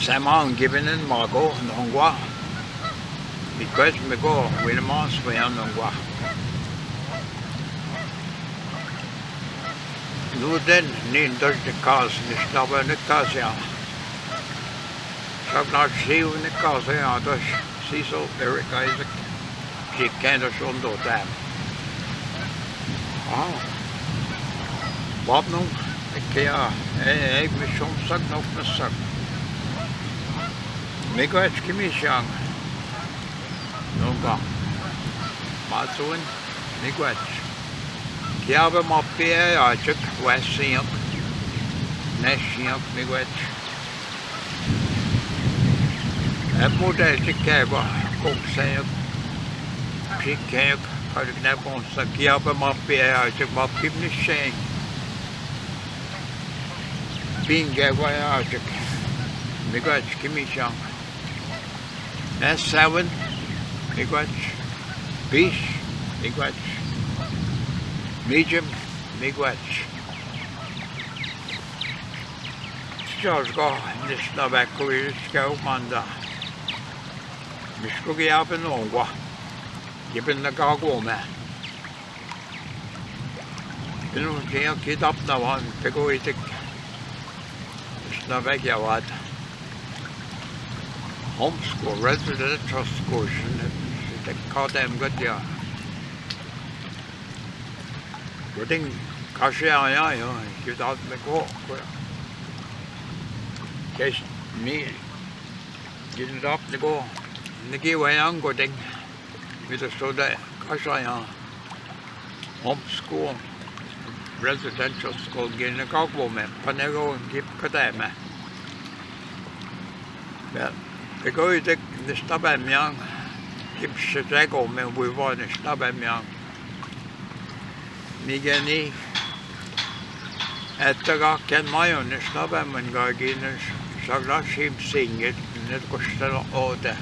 Samang given in Margo, Nongwa. Because me go, with a mouse for Nongwa. Nu den, nin does the cars, and the stubber in the cars, yeah. Shall not see in the cars, yeah, does see so Eric Isaac. She can't have shown no time. Oh. Bob no, ik me soms zak nog een zak. Ik weet het niet zo. No ga. Maar zo in, ik weet. Ik heb maar peer uitje, west zien, net zien, ik weet. Het moet eens kijken, kok zijn, ik kijk, kan ik net ons zak. Ik heb maar peer uitje, maar ik heb niet zien. Binge voyage. Miigwech kimishang. S7. Miigwech. Bish. Miigwech. Medium. Miigwech. George go. Nishna bakuri skau manda. Mishkugi aben ongwa. Given the gago man. You know, can't get up now on Pegoitic. Na weg ja wat. Homeschool, residential school, they call them good, yeah. Good thing, Kasha, yeah, you thought me go. Case me, get it up to go. Niki way on good thing. With the soda, Kasha, yeah. Homeschool. Residential school getting a goggle man, Panego and keep Kadama. But the go to the stub and young, keep Shazago man, we want to stub and young. Nigani at the rock and my own stub and when Garginas, so not him sing it, and it was still order.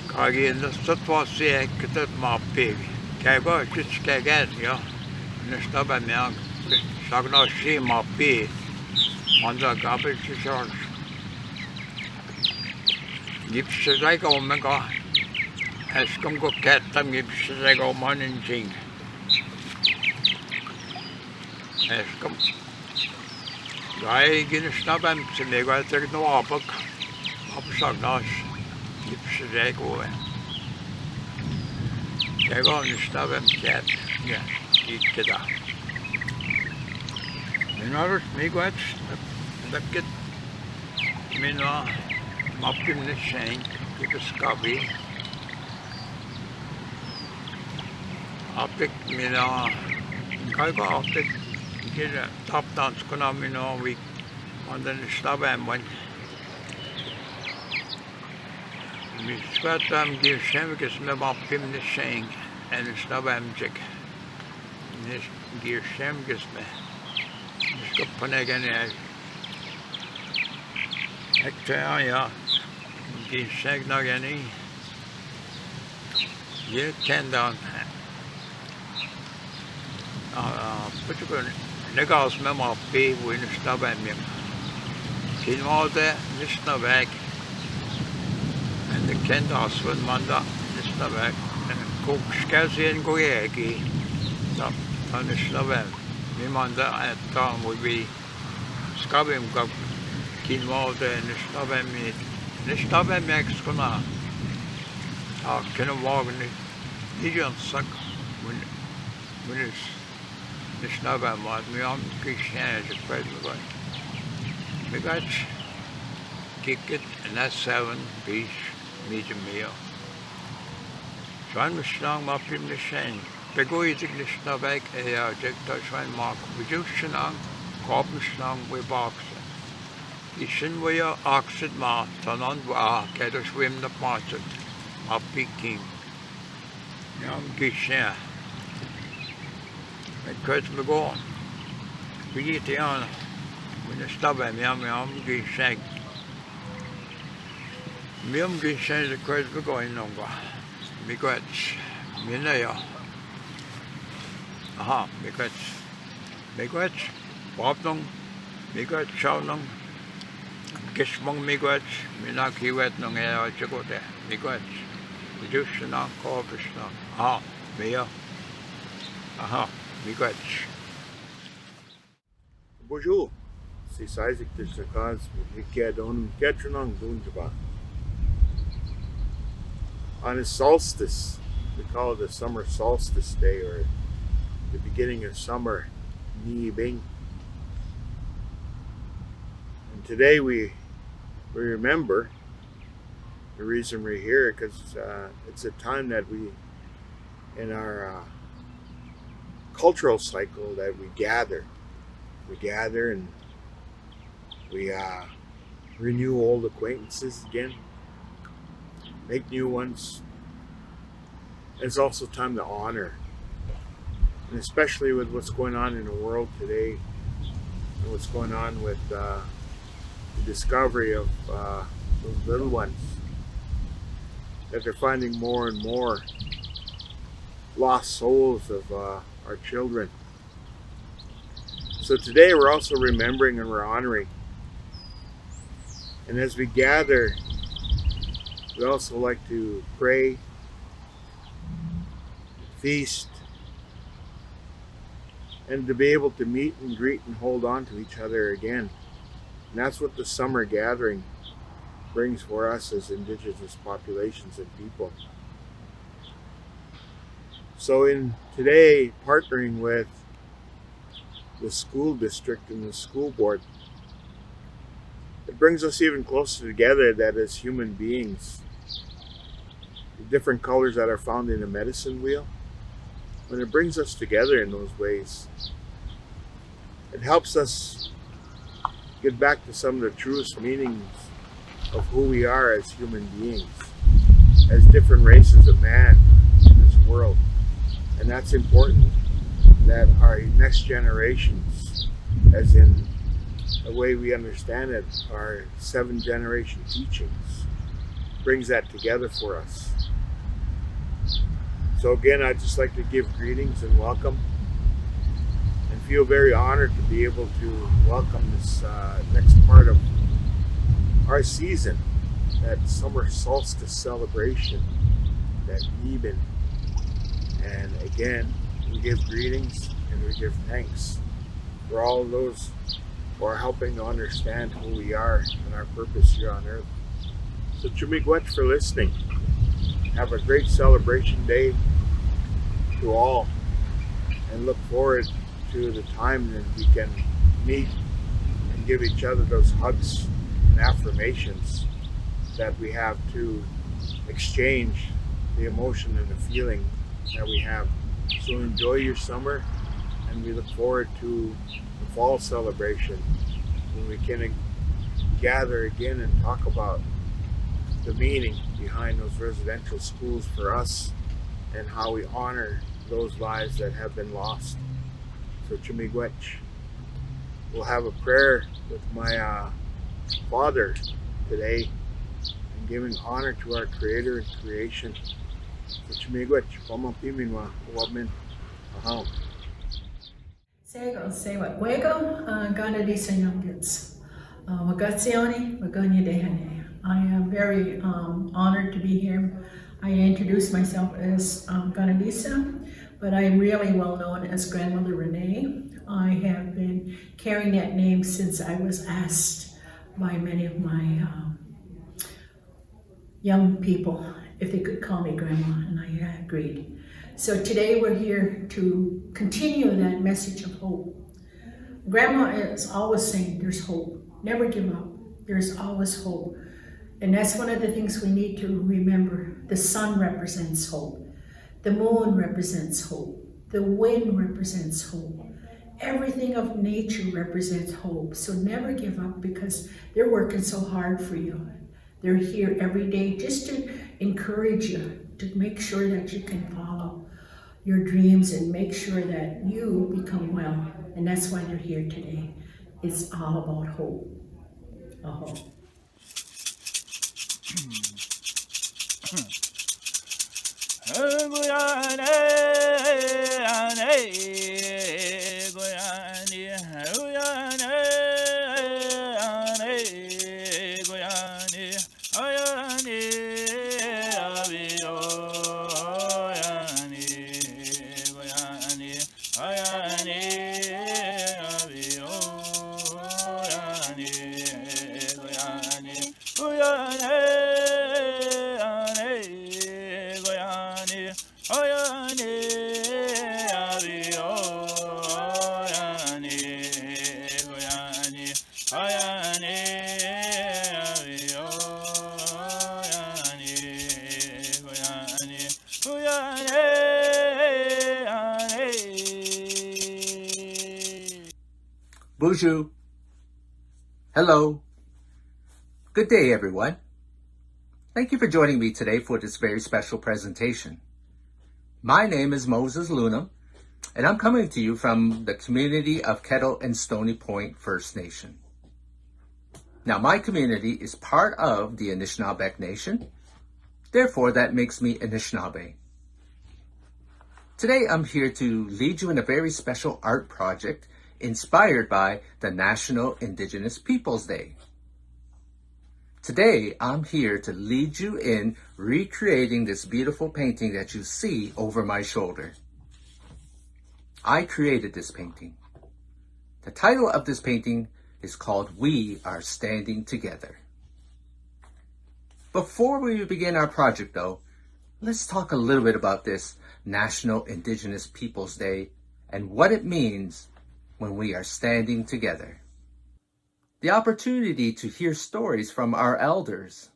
Gargin, that was the that my pig. Kago, just Kagan, yeah. Nestaba myang sagna shi ma pi manda garbage charge gips like omega as come go cat tam gips like morning jing as come guy gin snabam se go take no apok up sagna gips like o kago snabam cat yeah. Keda. Minarus miigwech, the kid mina mapim the chain, keep a scabby. Optic mina kago optic get a top dance kuna mina week on the stab and one. We sweat give shemikis me mapim the chain and the stab and chick. This gear shem gets me. Just go puneg in there. Hector, yeah. Gear shag nog any. Yeah, 10 down. Put your niggas memo pay when you stop at me. Kin all there, this no back. And the Kendas one manda, this no back. And cook scazi and go yagi. On the Slovak, my mother at the time would be scabbing up kin water and the Slovak meat. The Slovak makes kuna. Can a walk in the Indian suck when it's the Slovak was me on Christian as a present one. We got kick it and that's 7 piece medium meal. So I'm strong up in the same. Begoidig lyssna väg är jag jäkta svein mark. Vi juschen an, kopenslang vi baksen. I sin var jag axet mat, tanan var käder svimna matet. Ma piking. Jag gissar. Men köt med gå. Vi gick igen. Men stabben jag gissar. Vi gissar det köt med gå inom va. Vi köt. Mina jag. Aha, miigwech, Bob nung, miigwech chow nung, Gishmong miigwech, mina kiwet nung ea chigote, miigwech. Vidushna, Korvishna. Aha, Mia. Aha, miigwech. Bonjour, c'est Isaac de Sakaz, Mikadon, Ketranong, Dunjaba. On a solstice, we call it the summer solstice day or the beginning of summer, Ni Bing. And today we remember the reason we're here because it's a time that we, in our cultural cycle, that we gather. We gather and we renew old acquaintances again, make new ones. And it's also time to honor, and especially with what's going on in the world today and what's going on with the discovery of those little ones, that they're finding more and more lost souls of our children. So today we're also remembering and we're honoring. And as we gather, we also like to pray, feast, and to be able to meet and greet and hold on to each other again. And that's what the summer gathering brings for us as Indigenous populations and people. So in today, partnering with the school district and the school board, it brings us even closer together that as human beings, the different colors that are found in a medicine wheel, when it brings us together in those ways, it helps us get back to some of the truest meanings of who we are as human beings, as different races of man in this world. And that's important, that our next generations, as in the way we understand it, our 7-generation teachings, brings that together for us. So again, I'd just like to give greetings and welcome, and feel very honored to be able to welcome this next part of our season, that summer solstice celebration, that Niben. And again, we give greetings and we give thanks for all of those who are helping to understand who we are and our purpose here on earth. So Chumigwet for listening. Have a great celebration day to all, and look forward to the time that we can meet and give each other those hugs and affirmations that we have to exchange the emotion and the feeling that we have. So enjoy your summer, and we look forward to the fall celebration when we can gather again and talk about the meaning behind those residential schools for us and how we honor those lives that have been lost. So Chumigwech, we'll have a prayer with my father today and giving honor to our creator and creation. So Chumigwech, pamapiminwa, wabmin, aham. Sego, sewa, wego, gana di senyongits. Wagatsioni, waganya dehane. I am very honored to be here. I introduce myself as Ganadisa, but I'm really well known as Grandmother Renee. I have been carrying that name since I was asked by many of my young people if they could call me Grandma, and I agreed. So today we're here to continue that message of hope. Grandma is always saying there's hope. Never give up. There's always hope. And that's one of the things we need to remember. The sun represents hope. The moon represents hope. The wind represents hope. Everything of nature represents hope. So never give up, because they're working so hard for you. They're here every day just to encourage you, to make sure that you can follow your dreams and make sure that you become well. And that's why they're here today. It's all about hope. Hope. Bonjour. Hello. Good day, everyone. Thank you for joining me today for this very special presentation. My name is Moses Luna, and I'm coming to you from the community of Kettle and Stony Point First Nation. Now, my community is part of the Anishinaabe Nation. Therefore, that makes me Anishinaabe. Today, I'm here to lead you in a very special art project inspired by the National Indigenous Peoples Day. Today, I'm here to lead you in recreating this beautiful painting that you see over my shoulder. I created this painting. The title of this painting is called We Are Standing Together. Before we begin our project though, let's talk a little bit about this National Indigenous Peoples Day and what it means when we are standing together. The opportunity to hear stories from our elders,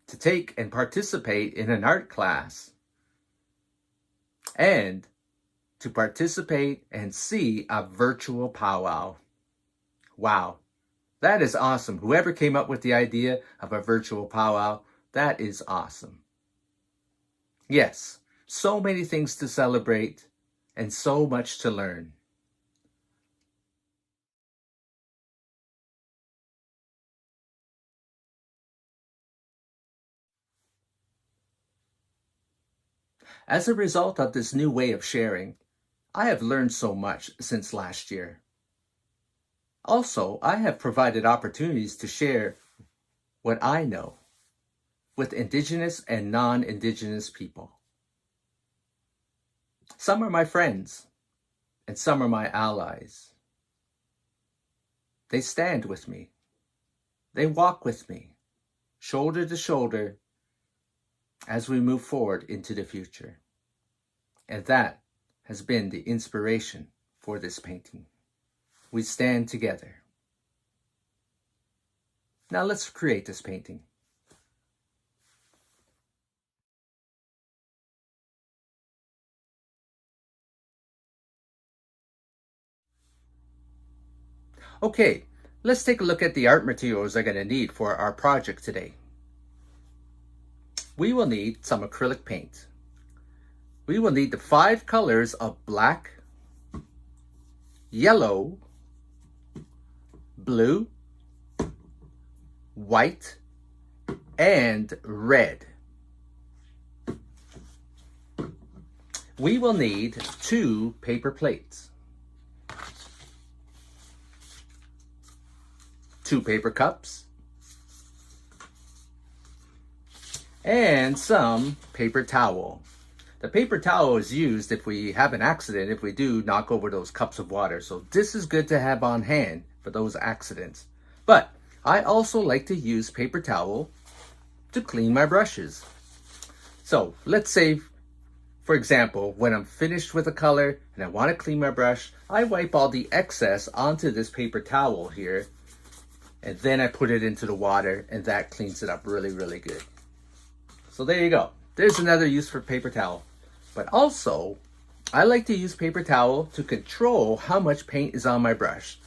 to take and participate in an art class, and to participate and see a virtual powwow. Wow, that is awesome. Whoever came up with the idea of a virtual powwow, that is awesome. Yes, so many things to celebrate and so much to learn. As a result of this new way of sharing, I have learned so much since last year. Also, I have provided opportunities to share what I know with Indigenous and non-Indigenous people. Some are my friends, and some are my allies. They stand with me. They walk with me, shoulder to shoulder, as we move forward into the future. And that has been the inspiration for this painting. We stand together. Now let's create this painting. Okay, let's take a look at the art materials we're going to need for our project today. We will need some acrylic paint. We will need the 5 colors of black, yellow, blue, white, and red. We will need 2 paper plates, 2 paper cups, and some paper towel. The paper towel is used if we have an accident, if we do knock over those cups of water. So this is good to have on hand for those accidents. But I also like to use paper towel to clean my brushes. So let's say, for example, when I'm finished with a color and I want to clean my brush, I wipe all the excess onto this paper towel here, and then I put it into the water, and that cleans it up really, really good. So there you go. There's another use for paper towel. But also, I like to use paper towel to control how much paint is on my brush.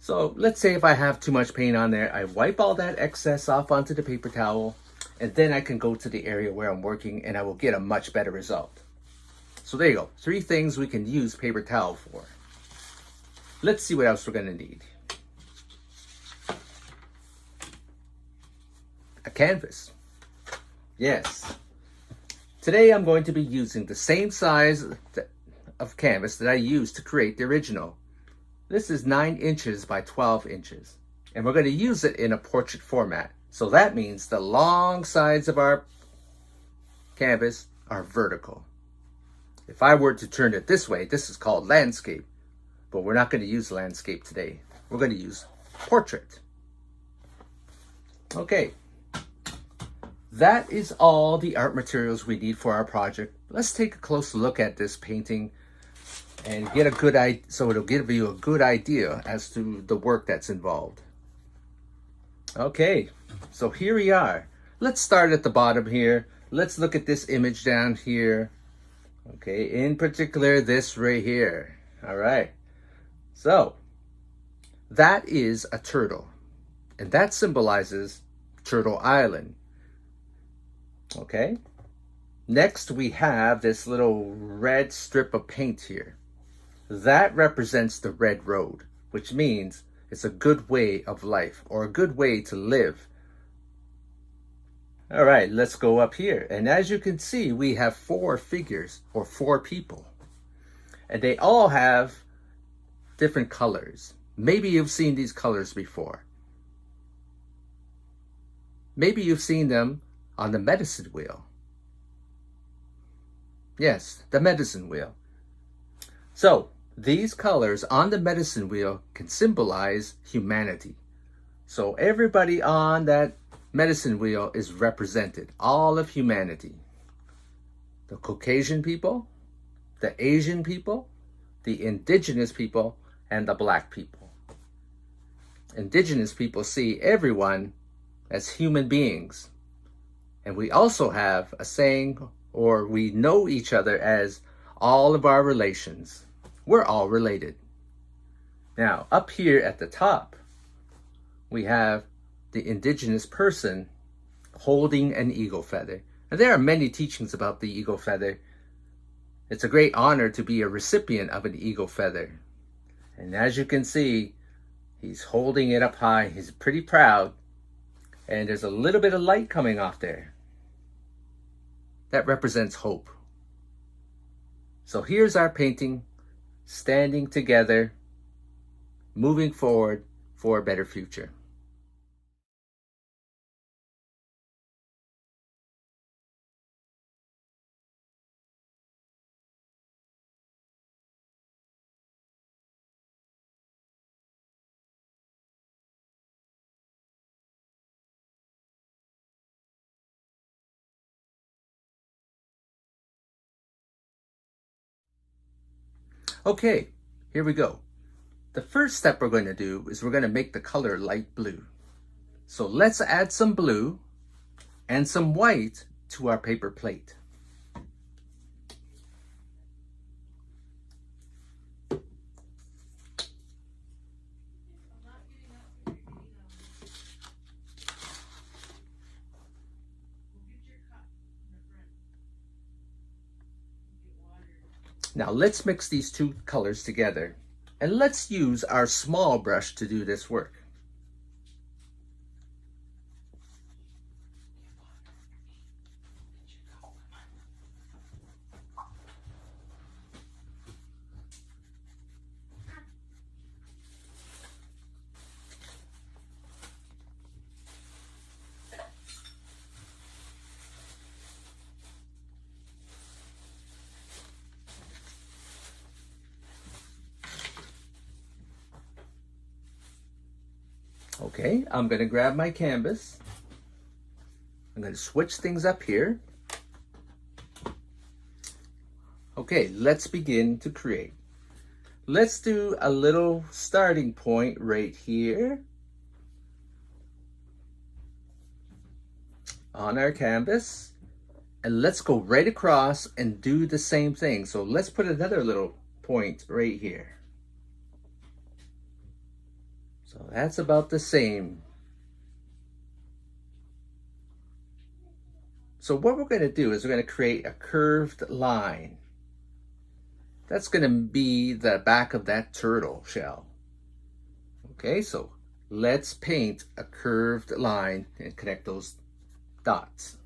So let's say if I have too much paint on there, I wipe all that excess off onto the paper towel, and then I can go to the area where I'm working and I will get a much better result. So there you go. 3 things we can use paper towel for. Let's see what else we're going to need. A canvas. Yes. Today I'm going to be using the same size of canvas that I used to create the original. This is 9 inches by 12 inches. And we're going to use it in a portrait format. So that means the long sides of our canvas are vertical. If I were to turn it this way, this is called landscape, but we're not going to use landscape today. We're going to use portrait. Okay, that is all the art materials we need for our project. Let's take a close look at this painting and get a good idea, so it'll give you a good idea as to the work that's involved. Okay, so here we are. Let's start at the bottom here. Let's look at this image down here. Okay, in particular, this right here. All right, so that is a turtle, and that symbolizes Turtle Island. Okay, next we have this little red strip of paint here. That represents the red road, which means it's a good way of life or a good way to live. All right, let's go up here. And as you can see, we have 4 figures or 4 people. And they all have different colors. Maybe you've seen these colors before. Maybe you've seen them on the medicine wheel. Yes, the medicine wheel. So these colors on the medicine wheel can symbolize humanity. So everybody on that medicine wheel is represented, all of humanity. The Caucasian people, the Asian people, the Indigenous people, and the Black people. Indigenous people see everyone as human beings. And we also have a saying, or we know each other as all of our relations. We're all related. Now, up here at the top, we have the Indigenous person holding an eagle feather. And there are many teachings about the eagle feather. It's a great honor to be a recipient of an eagle feather. And as you can see, he's holding it up high. He's pretty proud. And there's a little bit of light coming off there. That represents hope. So here's our painting, standing together, moving forward for a better future. Okay, here we go. The first step we're going to do is we're going to make the color light blue. So let's add some blue and some white to our paper plate. Now let's mix these 2 colors together, and let's use our small brush to do this work. Okay, I'm going to grab my canvas. I'm going to switch things up here. Okay, let's begin to create. Let's do a little starting point right here on our canvas. And let's go right across and do the same thing. So let's put another little point right here. So that's about the same. So what we're going to do is we're going to create a curved line. That's going to be the back of that turtle shell. Okay, so let's paint a curved line and connect those dots.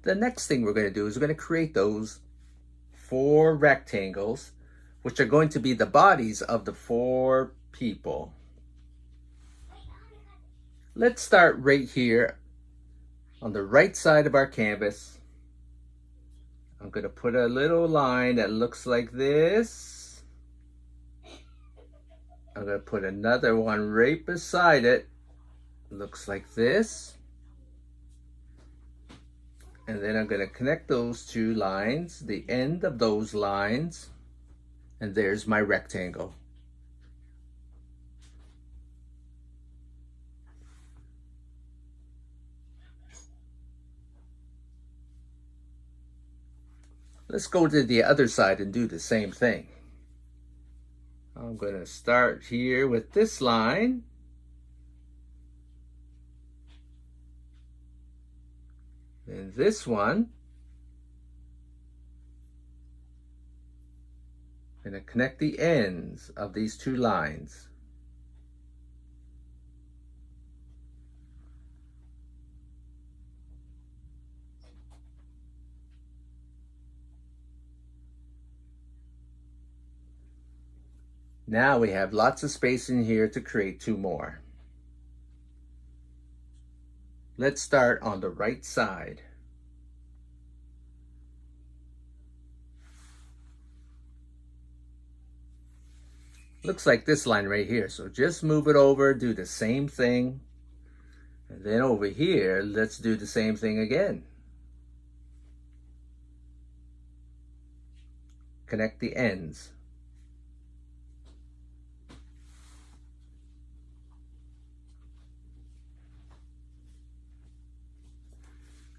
the next thing we're going to do is we're going to create those 4 rectangles, which are going to be the bodies of the 4 people. Let's start right here on the right side of our canvas. I'm going to put a little line that looks like this. I'm going to put another one right beside it. Looks like this. And then I'm going to connect those 2 lines, the end of those lines, and there's my rectangle. Let's go to the other side and do the same thing. I'm going to start here with this line. And this one. I'm going to connect the ends of these 2 lines. Now we have lots of space in here to create 2 more. Let's start on the right side. Looks like this line right here, so just move it over, do the same thing. And then over here, let's do the same thing again. Connect the ends.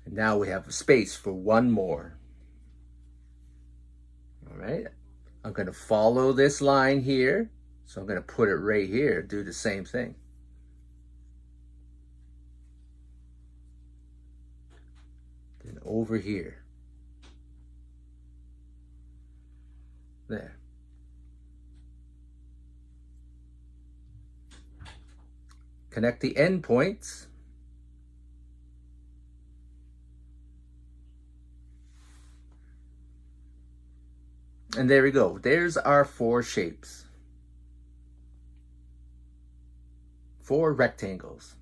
And now we have a space for 1 more. All right, I'm going to follow this line here. So I'm going to put it right here, do the same thing. Then over here. There. Connect the end points. And there we go. There's our 4 shapes. 4 rectangles.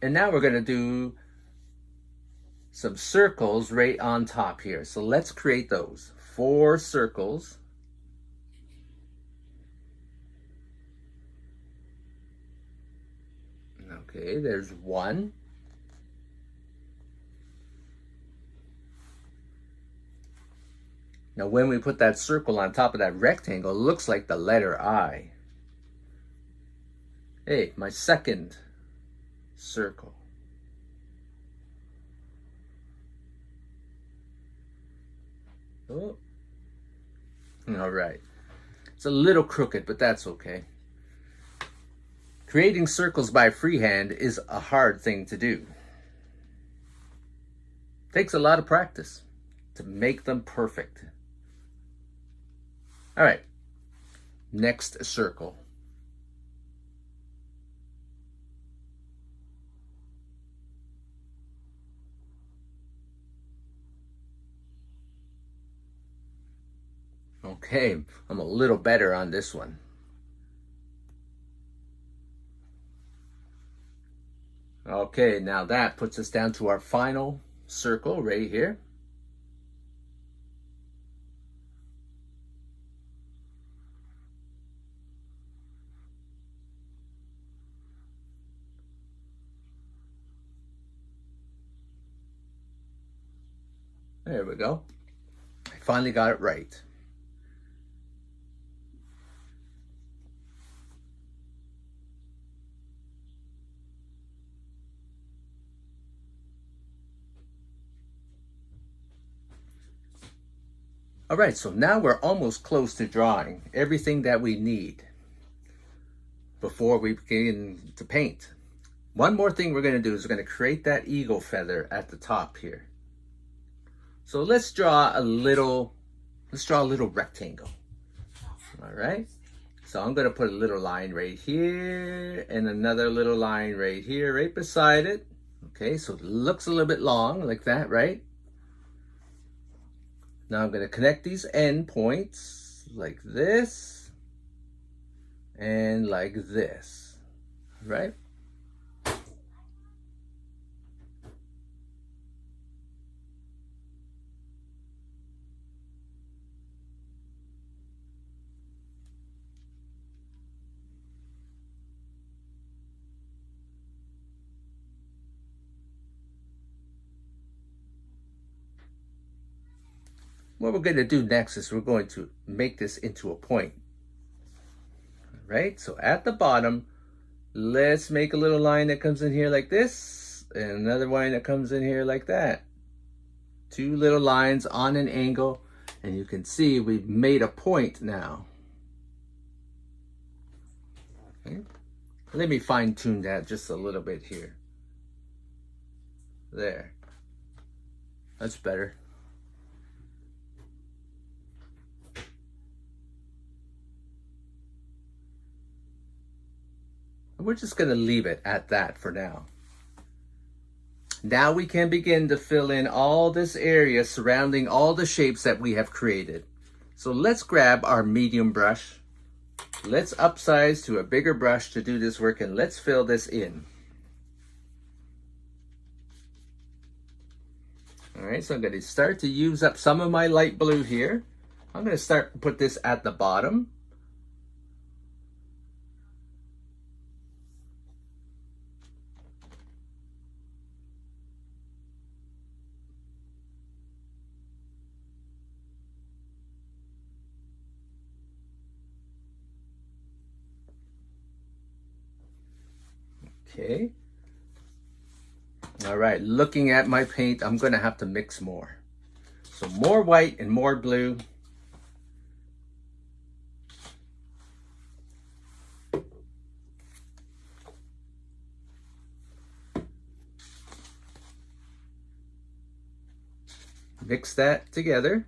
And now we're going to do some circles right on top here. So let's create those 4 circles. Okay, there's 1. Now when we put that circle on top of that rectangle, it looks like the letter I. Hey, my second circle. Oh. All right. It's a little crooked, but that's okay. Creating circles by freehand is a hard thing to do. Takes a lot of practice to make them perfect. All right, next circle. Okay, I'm a little better on this one. Okay, now that puts us down to our final circle right here. There we go. I finally got it right. All right, so now we're almost close to drawing everything that we need before we begin to paint. One more thing we're going to do is we're going to create that eagle feather at the top here. So let's draw a little rectangle. All right. So I'm going to put a little line right here and another little line right here, right beside it. Okay, so it looks a little bit long like that, right? Now I'm going to connect these end points like this and like this, right? What we're going to do next is we're going to make this into a point, right? So at the bottom, let's make a little line that comes in here like this, and another line that comes in here like that. Two little lines on an angle, and you can see we've made a point now. Okay. Let me fine tune that just a little bit here. There. That's better. We're just going to leave it at that for now. Now we can begin to fill in all this area surrounding all the shapes that we have created. So let's grab our medium brush. Let's upsize to a bigger brush to do this work, and let's fill this in. All right, so I'm going to start to use up some of my light blue here. I'm going to start to put this at the bottom. Okay. All right, looking at my paint, I'm going to have to mix more. So more white and more blue. Mix that together.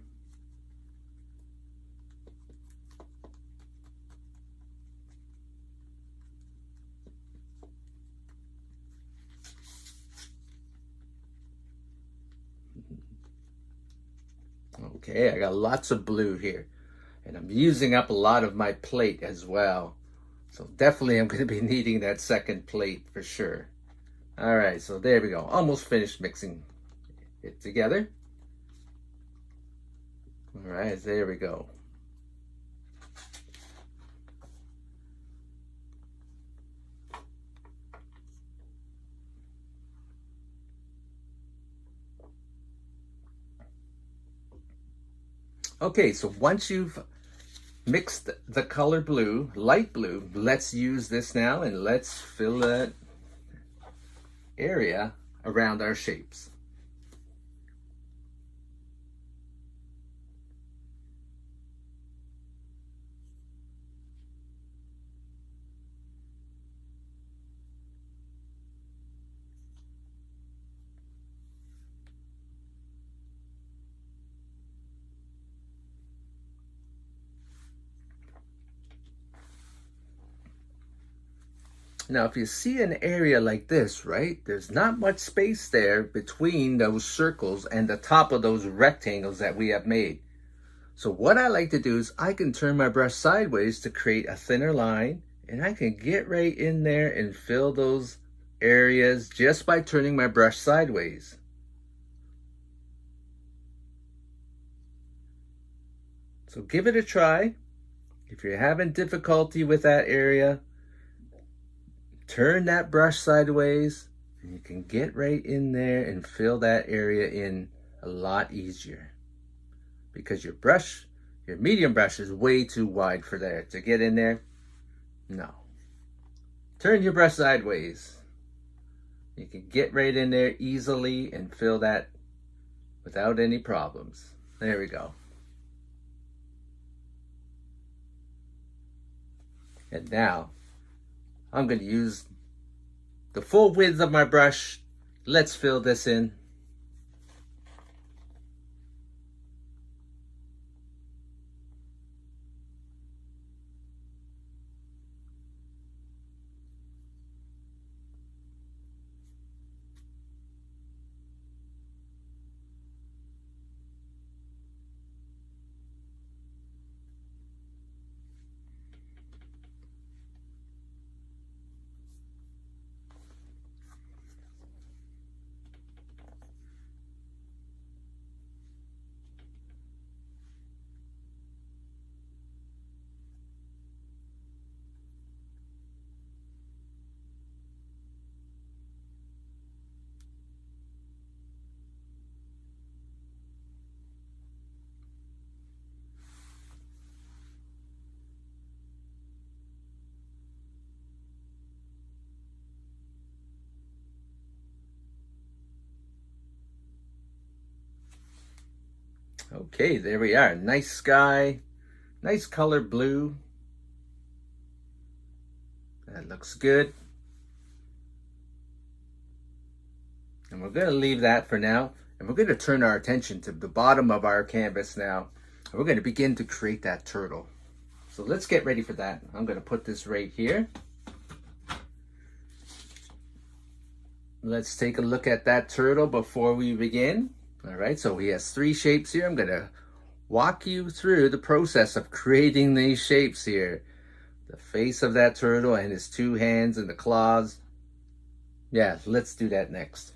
Okay, I got lots of blue here, and I'm using up a lot of my plate as well. So definitely I'm going to be needing that second plate for sure. All right, so there we go. Almost finished mixing it together. All right, there we go. Okay, so once you've mixed the color blue, light blue, let's use this now and let's fill that area around our shapes. Now, if you see an area like this, right, there's not much space there between those circles and the top of those rectangles that we have made. So what I like to do is I can turn my brush sideways to create a thinner line, and I can get right in there and fill those areas just by turning my brush sideways. So give it a try. If you're having difficulty with that area, turn that brush sideways and you can get right in there and fill that area in a lot easier, because your brush, your medium brush, is way too wide for there to get in there. No. Turn your brush sideways. You can get right in there easily and fill that without any problems. There we go. And now I'm going to use the full width of my brush. Let's fill this in. Okay, there we are. Nice sky, nice color blue. That looks good. And we're going to leave that for now. And we're going to turn our attention to the bottom of our canvas now. And we're going to begin to create that turtle. So let's get ready for that. I'm going to put this right here. Let's take a look at that turtle before we begin. All right, so he has 3 shapes here. I'm going to walk you through the process of creating these shapes here. The face of that turtle and his 2 hands and the claws. Yeah, let's do that next.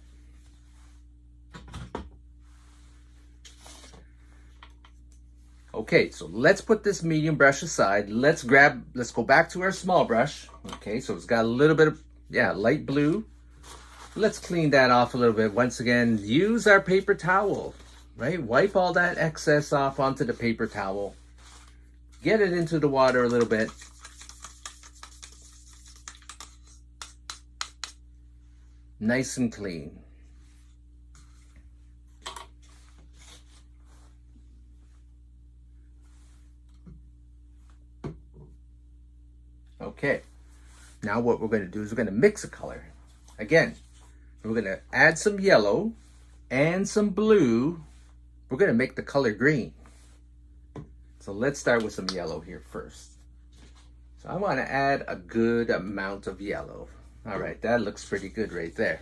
Okay, so let's put this medium brush aside. Let's go back to our small brush. Okay, so it's got a little bit of, light blue. Let's clean that off a little bit. Once again, use our paper towel, right? Wipe all that excess off onto the paper towel. Get it into the water a little bit. Nice and clean. Okay, now what we're going to do is we're going to mix a color. Again, we're going to add some yellow and some blue. We're going to make the color green. So let's start with some yellow here first. So I want to add a good amount of yellow. All right, that looks pretty good right there.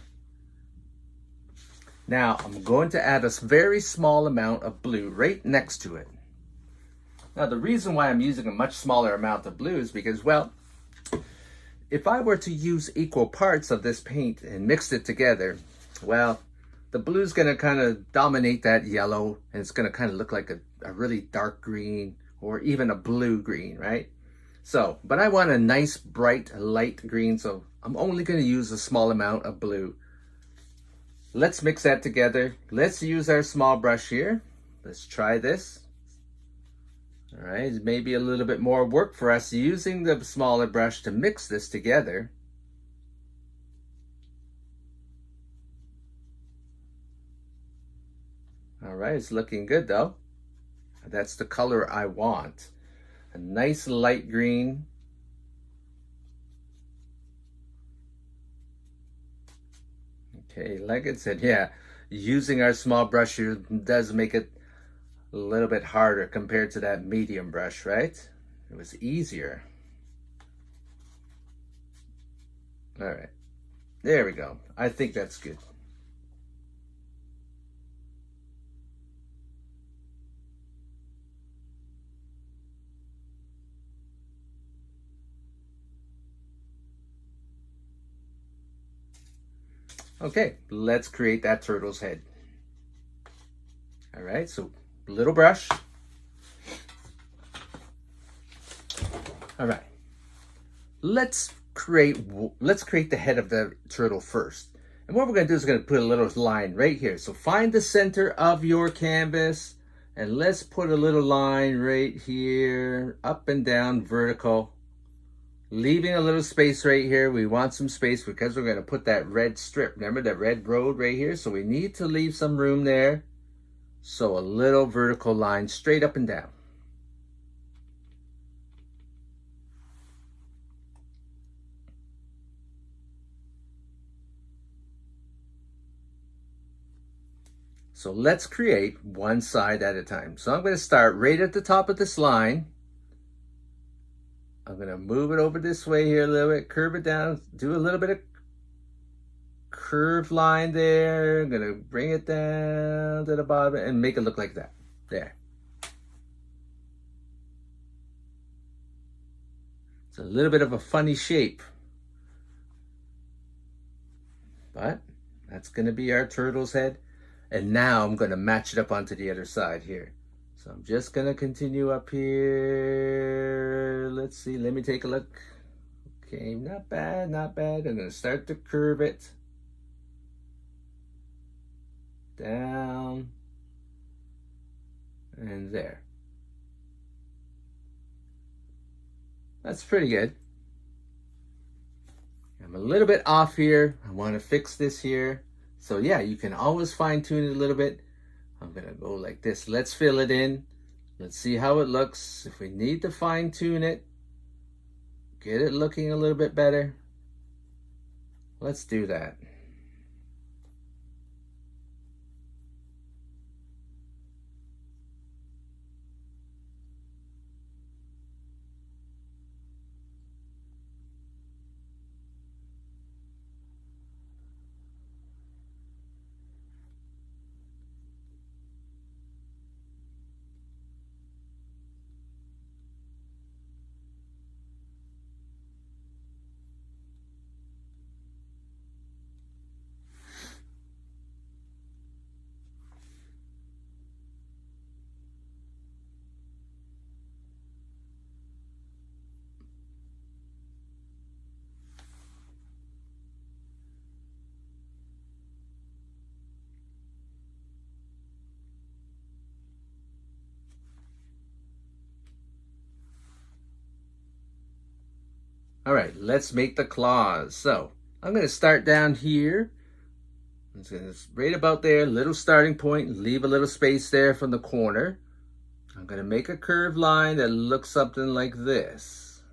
Now I'm going to add a very small amount of blue right next to it. Now the reason why I'm using a much smaller amount of blue is because, well, if I were to use equal parts of this paint and mix it together, well, the blue's going to kind of dominate that yellow, and it's going to kind of look like a really dark green or even a blue green, right? So, but I want a nice bright light green, so I'm only going to use a small amount of blue. Let's mix that together. Let's use our small brush here. Let's try this. All right, it may be a little bit more work for us using the smaller brush to mix this together. All right, it's looking good though. That's the color I want. A nice light green. Okay, like I said, yeah, using our small brush here does make it a little bit harder compared to that medium brush, right? It was easier. All right, there we go. I think that's good. Okay, let's create that turtle's head. All right, so little brush. All right, let's create the head of the turtle first. And what we're going to do is we're going to put a little line right here. So find the center of your canvas and let's put a little line right here, up and down, vertical. Leaving a little space right here. We want some space because we're going to put that red strip. Remember that red road right here? So we need to leave some room there. So a little vertical line straight up and down. So let's create one side at a time. So I'm going to start right at the top of this line. I'm going to move it over this way here a little bit, curve it down, do a little bit of curved line there. I'm going to bring it down to the bottom and make it look like that. There. It's a little bit of a funny shape, but that's going to be our turtle's head. And now I'm going to match it up onto the other side here. So I'm just going to continue up here. Let's see. Let me take a look. Okay, not bad, not bad. I'm going to start to curve it. Down. And there. That's pretty good. I'm a little bit off here. I want to fix this here. So yeah, you can always fine tune it a little bit. I'm gonna go like this. Let's fill it in. Let's see how it looks. If we need to fine tune it, get it looking a little bit better, let's do that. All right, let's make the claws. So I'm going to start down here. It's right about there, little starting point. Leave a little space there from the corner. I'm going to make a curved line that looks something like this.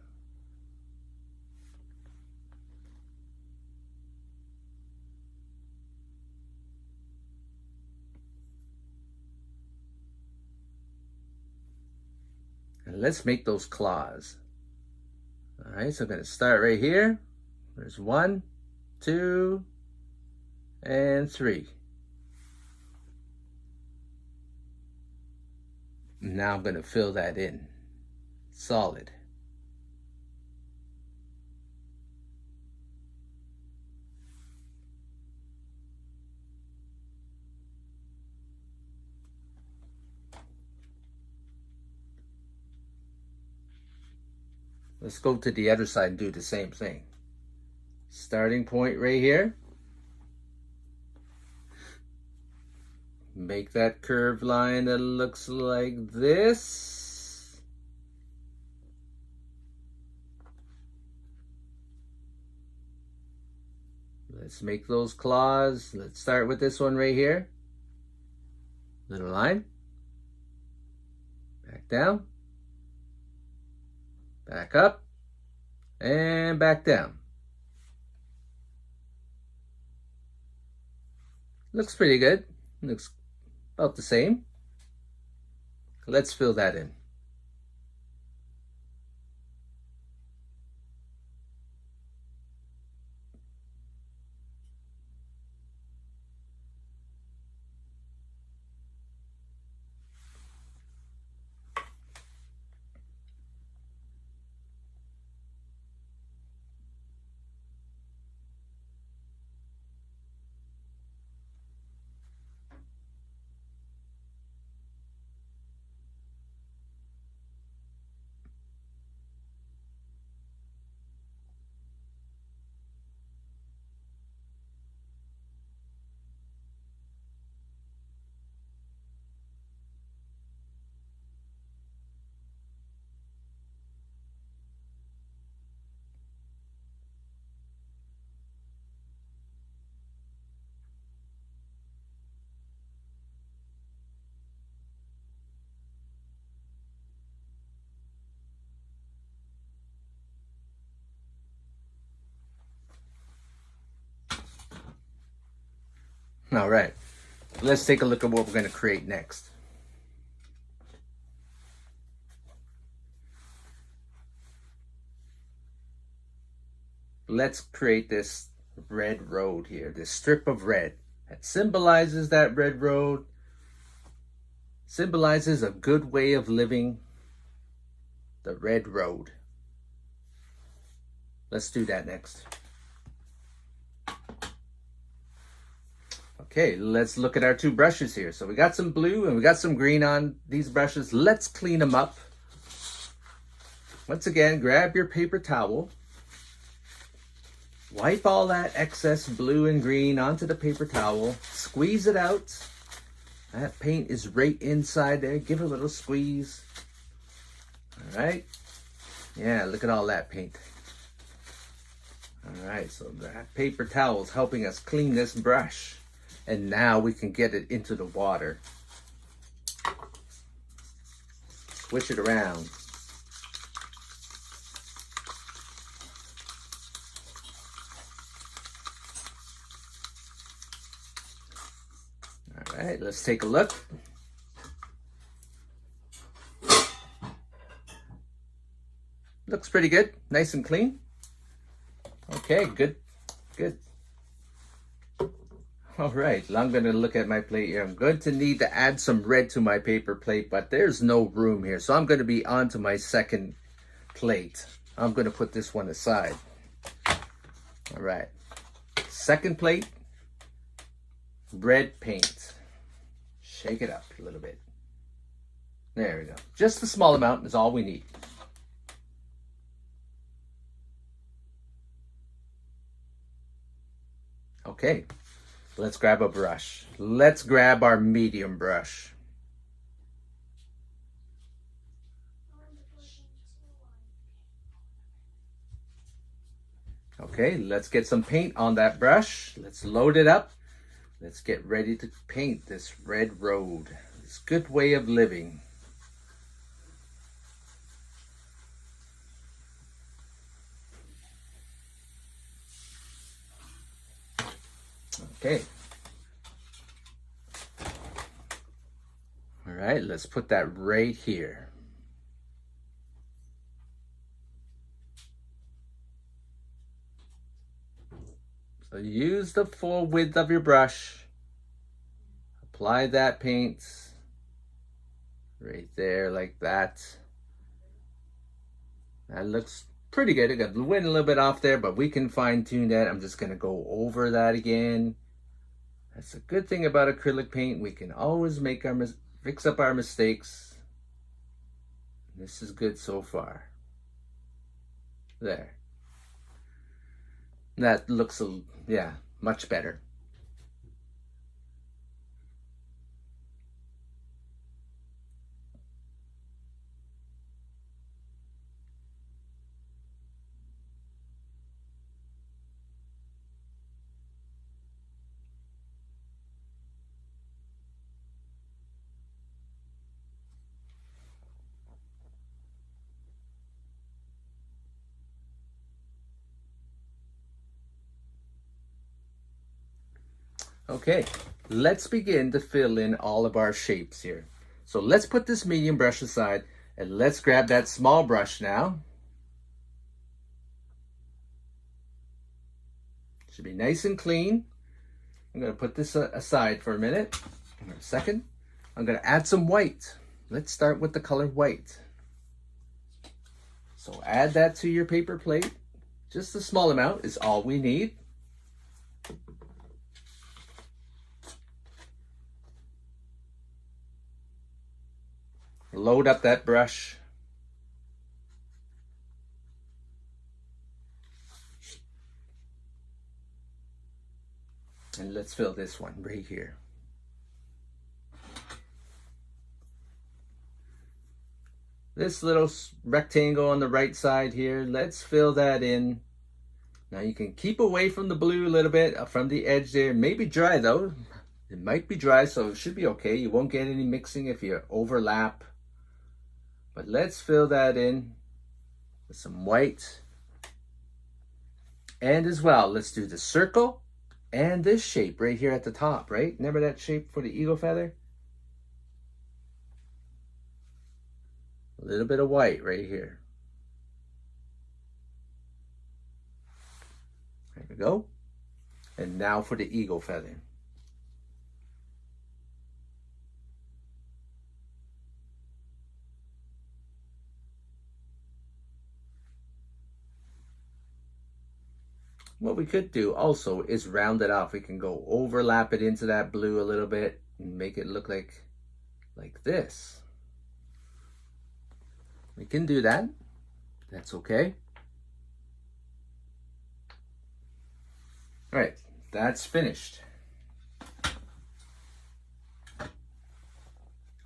And let's make those claws. All right, so I'm going to start right here. There's 1, 2, and 3. Now I'm going to fill that in solid. Let's go to the other side and do the same thing. Starting point right here. Make that curved line that looks like this. Let's make those claws. Let's start with this one right here. Little line. Back down. Back up. And back down. Looks pretty good. Looks about the same. Let's fill that in. All right, let's take a look at what we're going to create next. Let's create this red road here, this strip of red that symbolizes that red road, symbolizes a good way of living, the red road. Let's do that next. Okay, let's look at our two brushes here. So we got some blue and we got some green on these brushes. Let's clean them up. Once again, grab your paper towel. Wipe all that excess blue and green onto the paper towel. Squeeze it out. That paint is right inside there. Give it a little squeeze. All right. Yeah, look at all that paint. All right, so that paper towel is helping us clean this brush. And now we can get it into the water. Swish it around. All right, let's take a look. Looks pretty good, nice and clean. Okay, good, good. All right, I'm gonna look at my plate here. I'm going to need to add some red to my paper plate, but there's no room here. So I'm gonna be onto my second plate. I'm gonna put this one aside. All right, second plate, red paint. Shake it up a little bit. There we go. Just a small amount is all we need. Okay, let's grab a brush. Let's grab our medium brush. Okay, let's get some paint on that brush. Let's load it up. Let's get ready to paint this red road. This good way of living. Okay. All right, let's put that right here. So use the full width of your brush. Apply that paint right there like that. That looks pretty good. I got the wind a little bit off there, but we can fine tune that. I'm just gonna go over that again. That's a good thing about acrylic paint. We can always make our fix up our mistakes. This is good so far. There. That looks, yeah, much better. Okay, let's begin to fill in all of our shapes here. So let's put this medium brush aside and let's grab that small brush now. Should be nice and clean. I'm going to put this aside for a minute, or a second. I'm going to add some white. Let's start with the color white. So add that to your paper plate. Just a small amount is all we need. Load up that brush. And let's fill this one right here. This little rectangle on the right side here, let's fill that in. Now you can keep away from the blue a little bit, from the edge there. Maybe dry though. It might be dry, so it should be okay. You won't get any mixing if you overlap. But let's fill that in with some white. And as well, let's do the circle and this shape right here at the top, right? Remember that shape for the eagle feather? A little bit of white right here. There we go. And now for the eagle feather. What we could do also is round it off. We can go overlap it into that blue a little bit and make it look like this. We can do that. That's okay. All right, that's finished.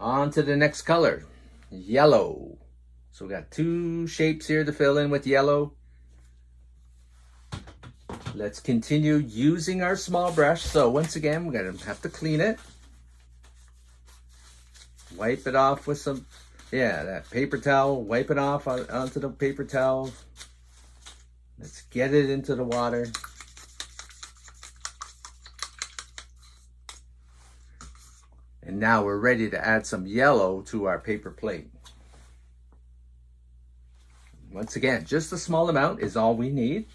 On to the next color, yellow. So we got two shapes here to fill in with yellow. Let's continue using our small brush. So once again, we're gonna have to clean it. Wipe it off with some Yeah, that paper towel, wipe it off onto the paper towel. Let's get it into the water. And now we're ready to add some yellow to our paper plate. Once again, just a small amount is all we need.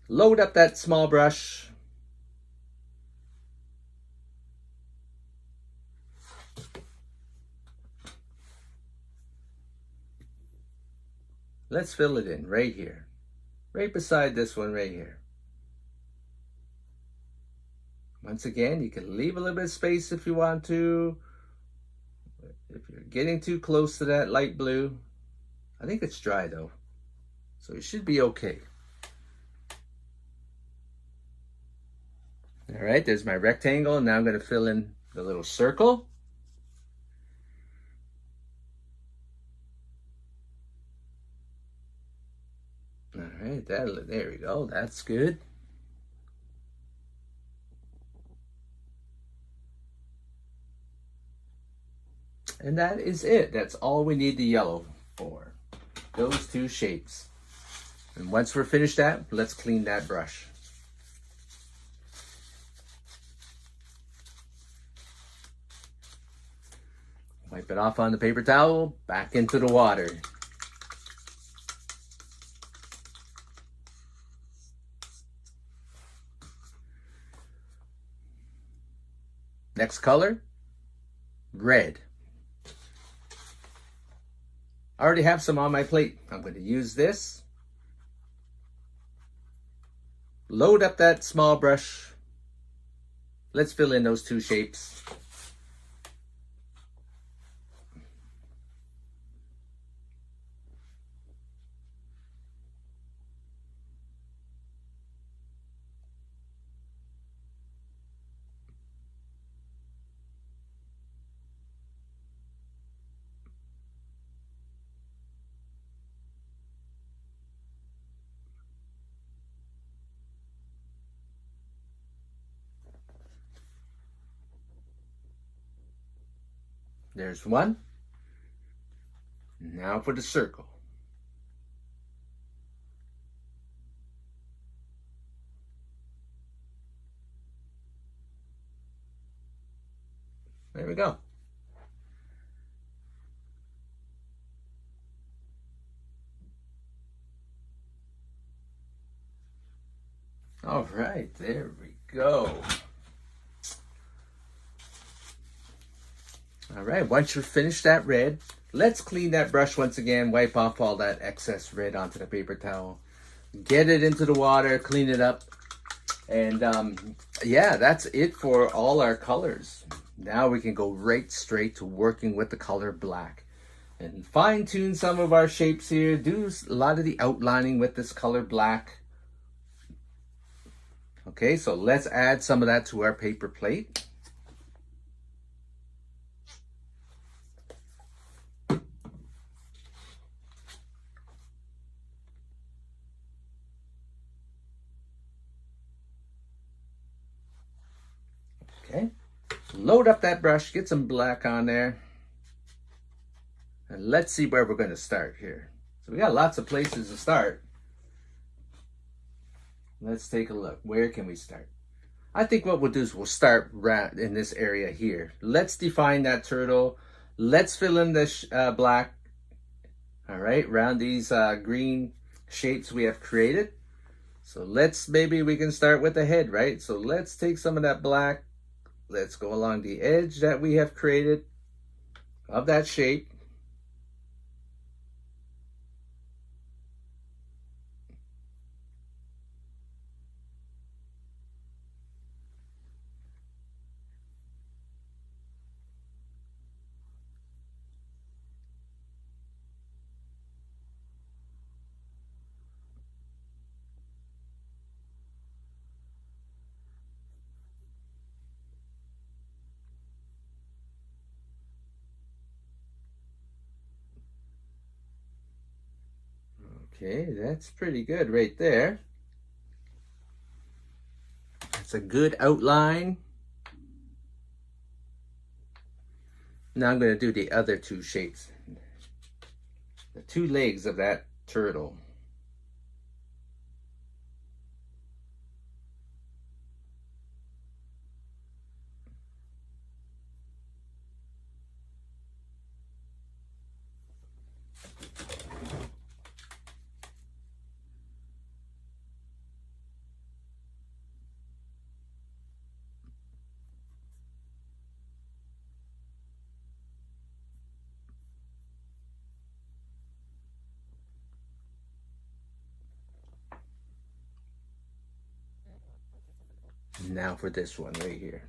Load up that small brush. Let's fill it in right here, right beside this one right here. Once again, you can leave a little bit of space if you want to. If you're getting too close to that light blue, I think it's dry though, so it should be okay. All right, there's my rectangle. Now I'm going to fill in the little circle. All right, there we go. That's good. And that is it. That's all we need the yellow for. Those two shapes. And once we're finished that, let's clean that brush. Wipe it off on the paper towel, back into the water. Next color, red. I already have some on my plate. I'm going to use this. Load up that small brush. Let's fill in those two shapes. There's one. Now for the circle. There we go. All right, there we go. All right, once you've finished that red, let's clean that brush once again, wipe off all that excess red onto the paper towel. Get it into the water, clean it up. And yeah, that's it for all our colors. Now we can go right straight to working with the color black. And fine tune some of our shapes here, do a lot of the outlining with this color black. Okay, so let's add some of that to our paper plate. Okay, load up that brush, get some black on there. And let's see where we're going to start here. So we got lots of places to start. Let's take a look. Where can we start? I think what we'll do is we'll start right in this area here. Let's define that turtle. Let's fill in the black. All right, around these green shapes we have created. So maybe we can start with the head, right? So let's take some of that black. Let's go along the edge that we have created of that shape. Okay, that's pretty good right there. It's a good outline. Now I'm going to do the other two shapes. The two legs of that turtle. Now for this one right here.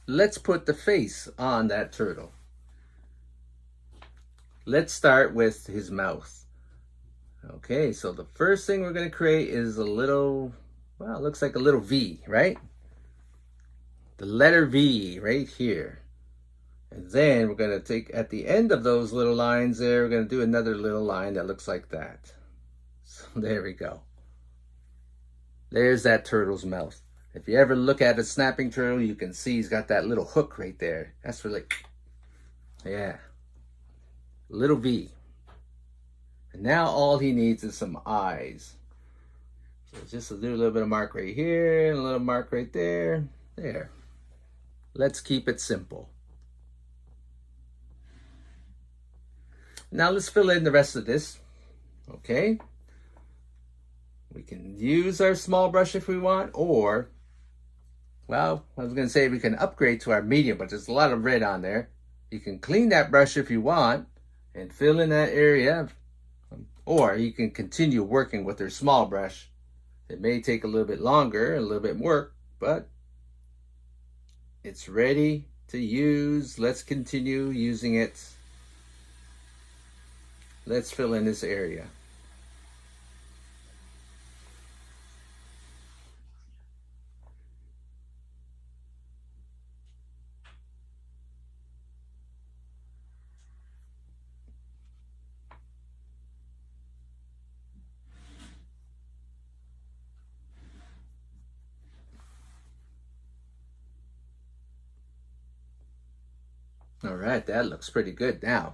Let's put the face on that turtle. Let's start with his mouth. Okay, so the first thing we're going to create is a little, well, it looks like a little V, right? The letter V right here. And then we're going to take, at the end of those little lines there, we're going to do another little line that looks like that. So there we go. There's that turtle's mouth. If you ever look at a snapping turtle, you can see he's got that little hook right there. That's for like, yeah, little V. And now all he needs is some eyes. So just to do a little bit of mark right here and a little mark right there. There. Let's keep it simple. Now let's fill in the rest of this. Okay. We can use our small brush if we want, or, well, I was going to say we can upgrade to our medium, but there's a lot of red on there. You can clean that brush if you want and fill in that area, or you can continue working with your small brush. It may take a little bit longer, a little bit more work, but it's ready to use. Let's continue using it. Let's fill in this area. All right, that looks pretty good now.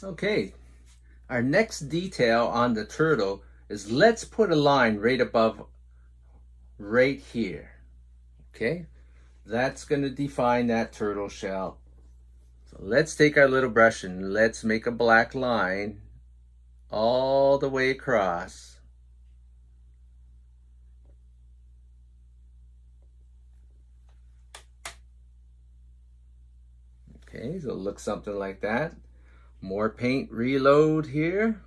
Okay, our next detail on the turtle is let's put a line right above, right here. Okay, that's going to define that turtle shell. So let's take our little brush and let's make a black line all the way across. Okay, so it looks something like that. More paint reload here.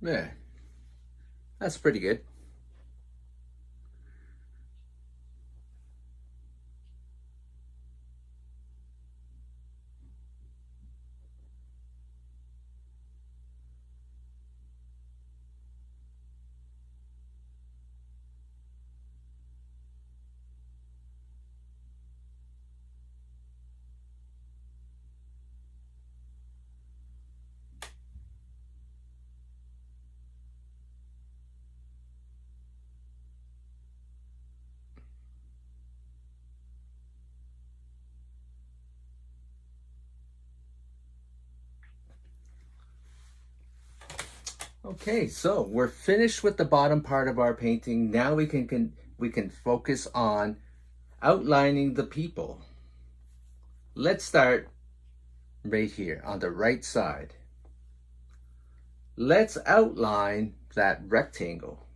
There. That's pretty good. Okay, so we're finished with the bottom part of our painting. Now we can focus on outlining the people. Let's start right here on the right side. Let's outline that rectangle.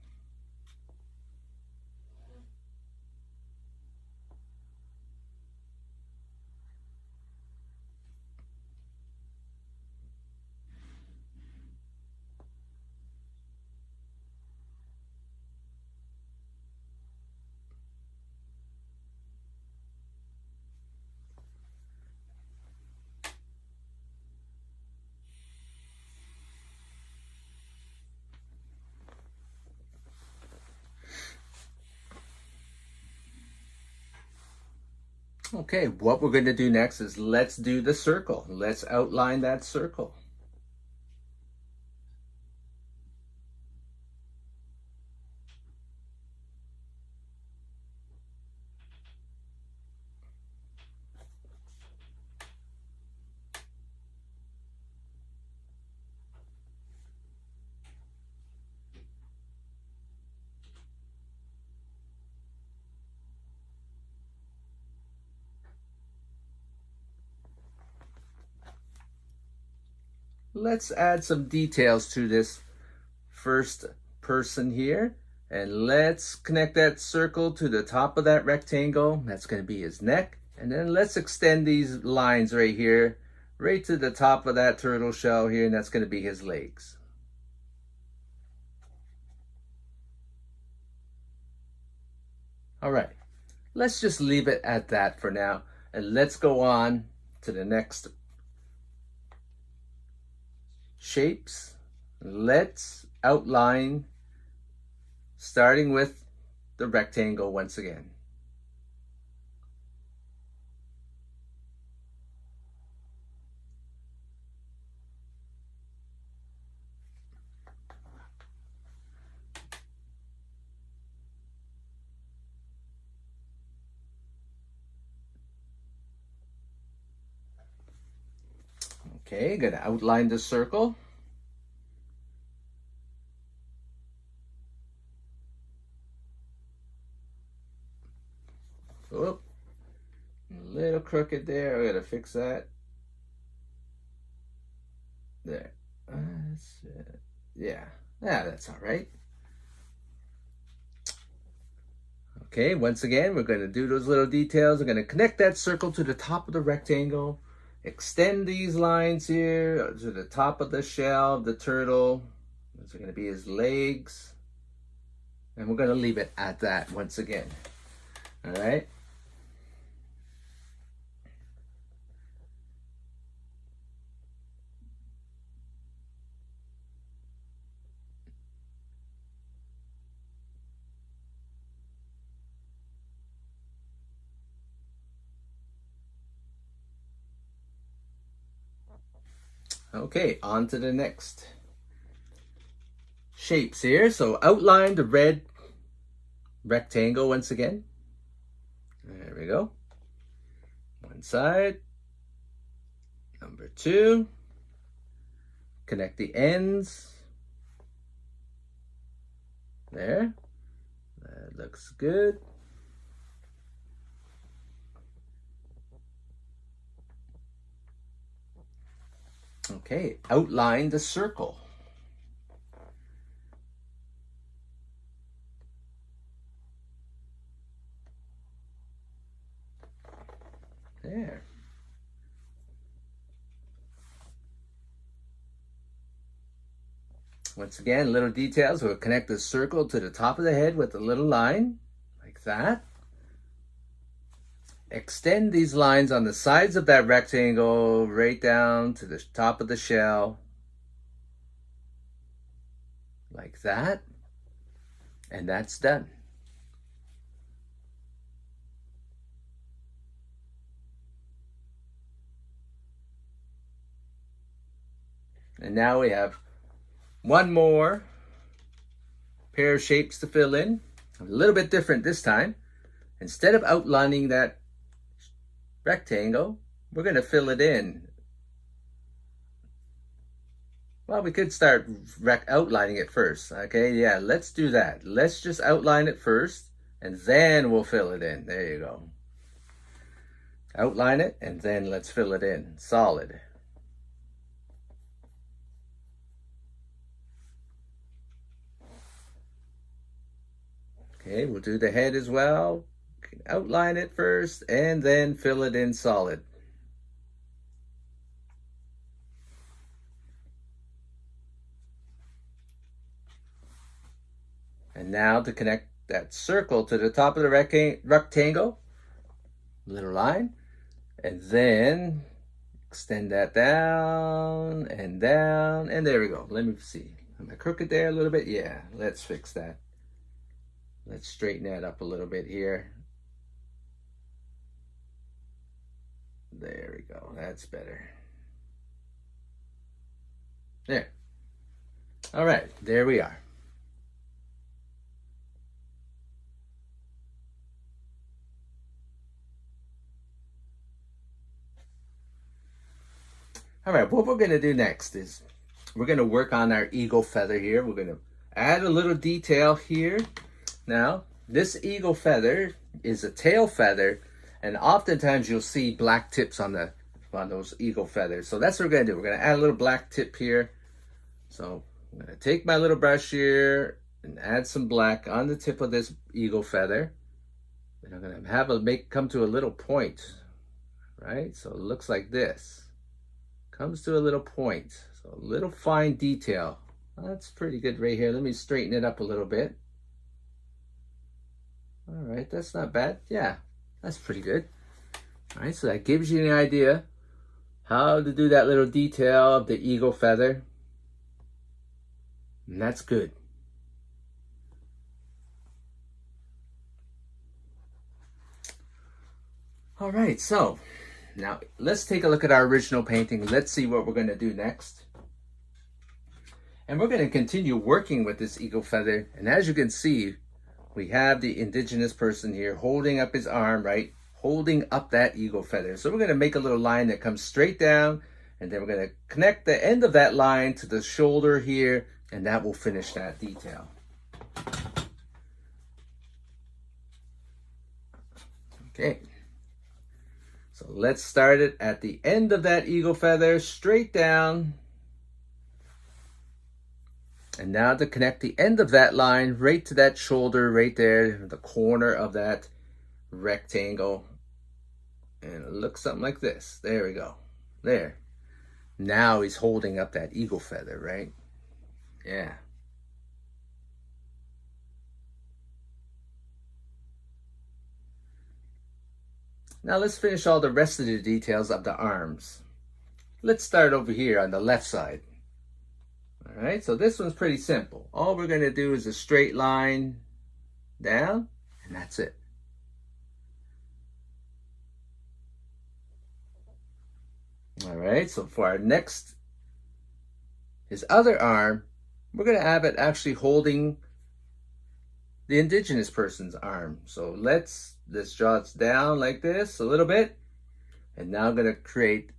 Okay, what we're going to do next is let's do the circle. Let's outline that circle. Let's add some details to this first person here. And let's connect that circle to the top of that rectangle. That's going to be his neck. And then let's extend these lines right here, right to the top of that turtle shell here, and that's going to be his legs. All right, let's just leave it at that for now. And let's go on to the next shapes. Let's outline, starting with the rectangle once again. Okay, gonna outline the circle. Oh, a little crooked there. I gotta fix that. There. Yeah, that's all right. Okay, once again, we're going to do those little details. We're going to connect that circle to the top of the rectangle. Extend these lines here to the top of the shell of the turtle. Those are going to be his legs. And we're going to leave it at that once again. All right. Okay, on to the next shapes here. So outline the red rectangle once again. There we go. One side. Number two. Connect the ends. There. That looks good. Okay, outline the circle. There. Once again, little details. We'll connect the circle to the top of the head with a little line, like that. Extend these lines on the sides of that rectangle right down to the top of the shell, like that. And that's done. And now we have one more pair of shapes to fill in. A little bit different this time. Instead of outlining that rectangle, we're going to fill it in. Well, we could start outlining it first. Okay, yeah, let's do that. Let's just outline it first, and then we'll fill it in. There you go. Outline it, and then let's fill it in. Solid. Okay, we'll do the head as well. Outline it first, and then fill it in solid. And now to connect that circle to the top of the rectangle, little line, and then extend that down, and there we go. Let me see. Am I crooked there a little bit? Yeah, let's fix that. Let's straighten that up a little bit here. There we go. That's better. There. All right, there we are. All right, what we're going to do next is we're going to work on our eagle feather here. We're going to add a little detail here. Now, this eagle feather is a tail feather, and oftentimes you'll see black tips on those eagle feathers. So that's what we're going to do. We're going to add a little black tip here. So I'm going to take my little brush here and add some black on the tip of this eagle feather. And I'm going to have it come to a little point, right? So it looks like this. Comes to a little point. So a little fine detail. That's pretty good right here. Let me straighten it up a little bit. All right, that's not bad. Yeah, that's pretty good. All right, so that gives you an idea how to do that little detail of the eagle feather. And that's good. All right, so now let's take a look at our original painting. Let's see what we're going to do next. And we're going to continue working with this eagle feather. And as you can see, we have the indigenous person here holding up his arm, right? Holding up that eagle feather. So we're going to make a little line that comes straight down, and then we're going to connect the end of that line to the shoulder here, and that will finish that detail. Okay. So let's start it at the end of that eagle feather, straight down. And now to connect the end of that line right to that shoulder right there, the corner of that rectangle. And it looks something like this. There we go. There. Now he's holding up that eagle feather, right? Yeah. Now let's finish all the rest of the details of the arms. Let's start over here on the left side. All right, so this one's pretty simple. All we're going to do is a straight line down, and that's it. All right, so for our next, his other arm, we're going to have it actually holding the indigenous person's arm. So let's draw it down like this a little bit. And now I'm going to create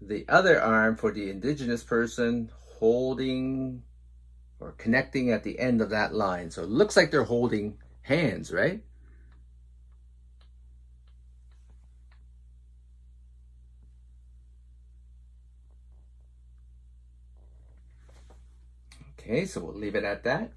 the other arm for the indigenous person holding or connecting at the end of that line. So it looks like they're holding hands, right? Okay, so we'll leave it at that.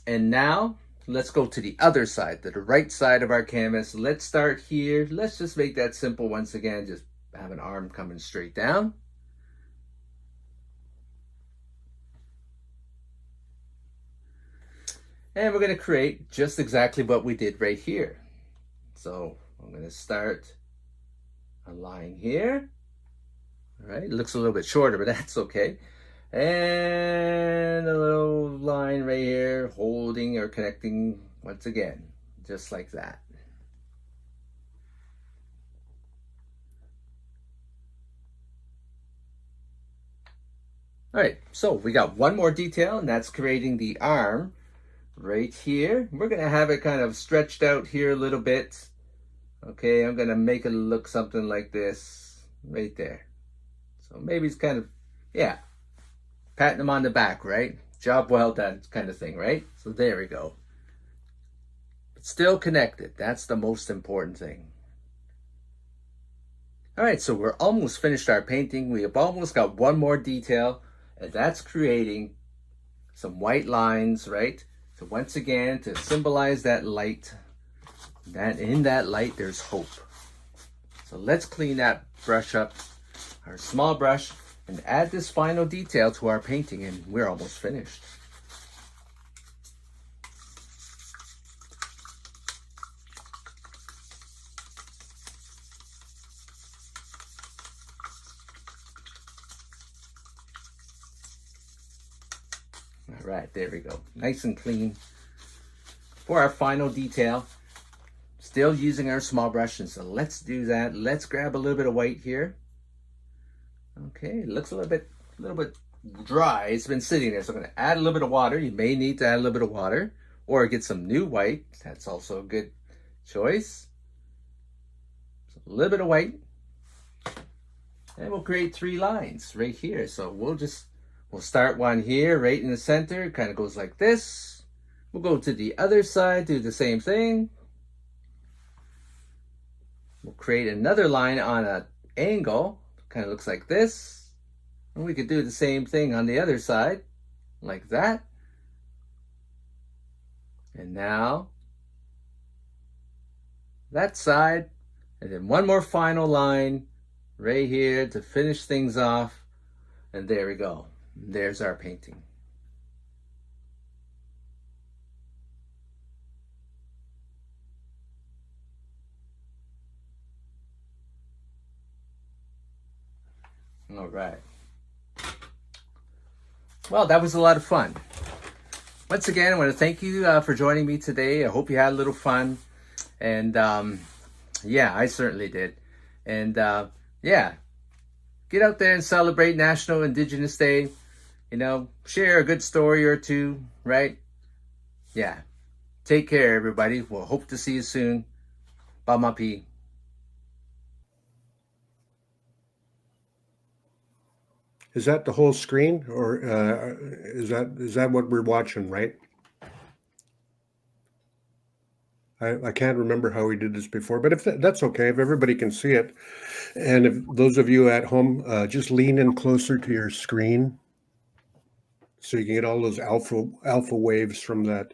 And now let's go to the other side, to the right side of our canvas. Let's start here. Let's just make that simple once again. Just have an arm coming straight down. And we're going to create just exactly what we did right here. So I'm going to start a line here. All right, it looks a little bit shorter, but that's okay. And a little line right here, holding or connecting once again, just like that. All right, so we got one more detail, and that's creating the arm right here. We're gonna have it kind of stretched out here a little bit. Okay, I'm gonna make it look something like this right there. So maybe it's kind of, yeah, patting him on the back, right? Job well done kind of thing, right? So there we go. But still connected, that's the most important thing. All right, so we're almost finished our painting. We have almost got one more detail, and that's creating some white lines, right? So once again, to symbolize that light, that in that light there's hope. So let's clean that brush up, our small brush, and add this final detail to our painting, and we're almost finished. All right, there we go. Nice and clean. For our final detail, still using our small brush, and so let's do that. Let's grab a little bit of white here. Okay, it looks a little bit dry. It's been sitting there, so I'm going to add a little bit of water. You may need to add a little bit of water, or get some new white. That's also a good choice. So a little bit of white, and we'll create 3 lines right here. So we'll start one here, right in the center. It kind of goes like this. We'll go to the other side, do the same thing. We'll create another line on an angle. Kind of looks like this. And we could do the same thing on the other side, like that. And now, that side. And then one more final line right here to finish things off. And there we go. There's our painting. All right. Well, that was a lot of fun. Once again, I want to thank you for joining me today. I hope you had a little fun. And yeah, I certainly did. And yeah, get out there and celebrate National Indigenous Day. You know, share a good story or two, right? Yeah. Take care, everybody. We'll hope to see you soon. Bamapi. Is that the whole screen, or is that what we're watching, right? I can't remember how we did this before, but if that's okay, if everybody can see it, and if those of you at home, just lean in closer to your screen so you can get all those alpha waves from that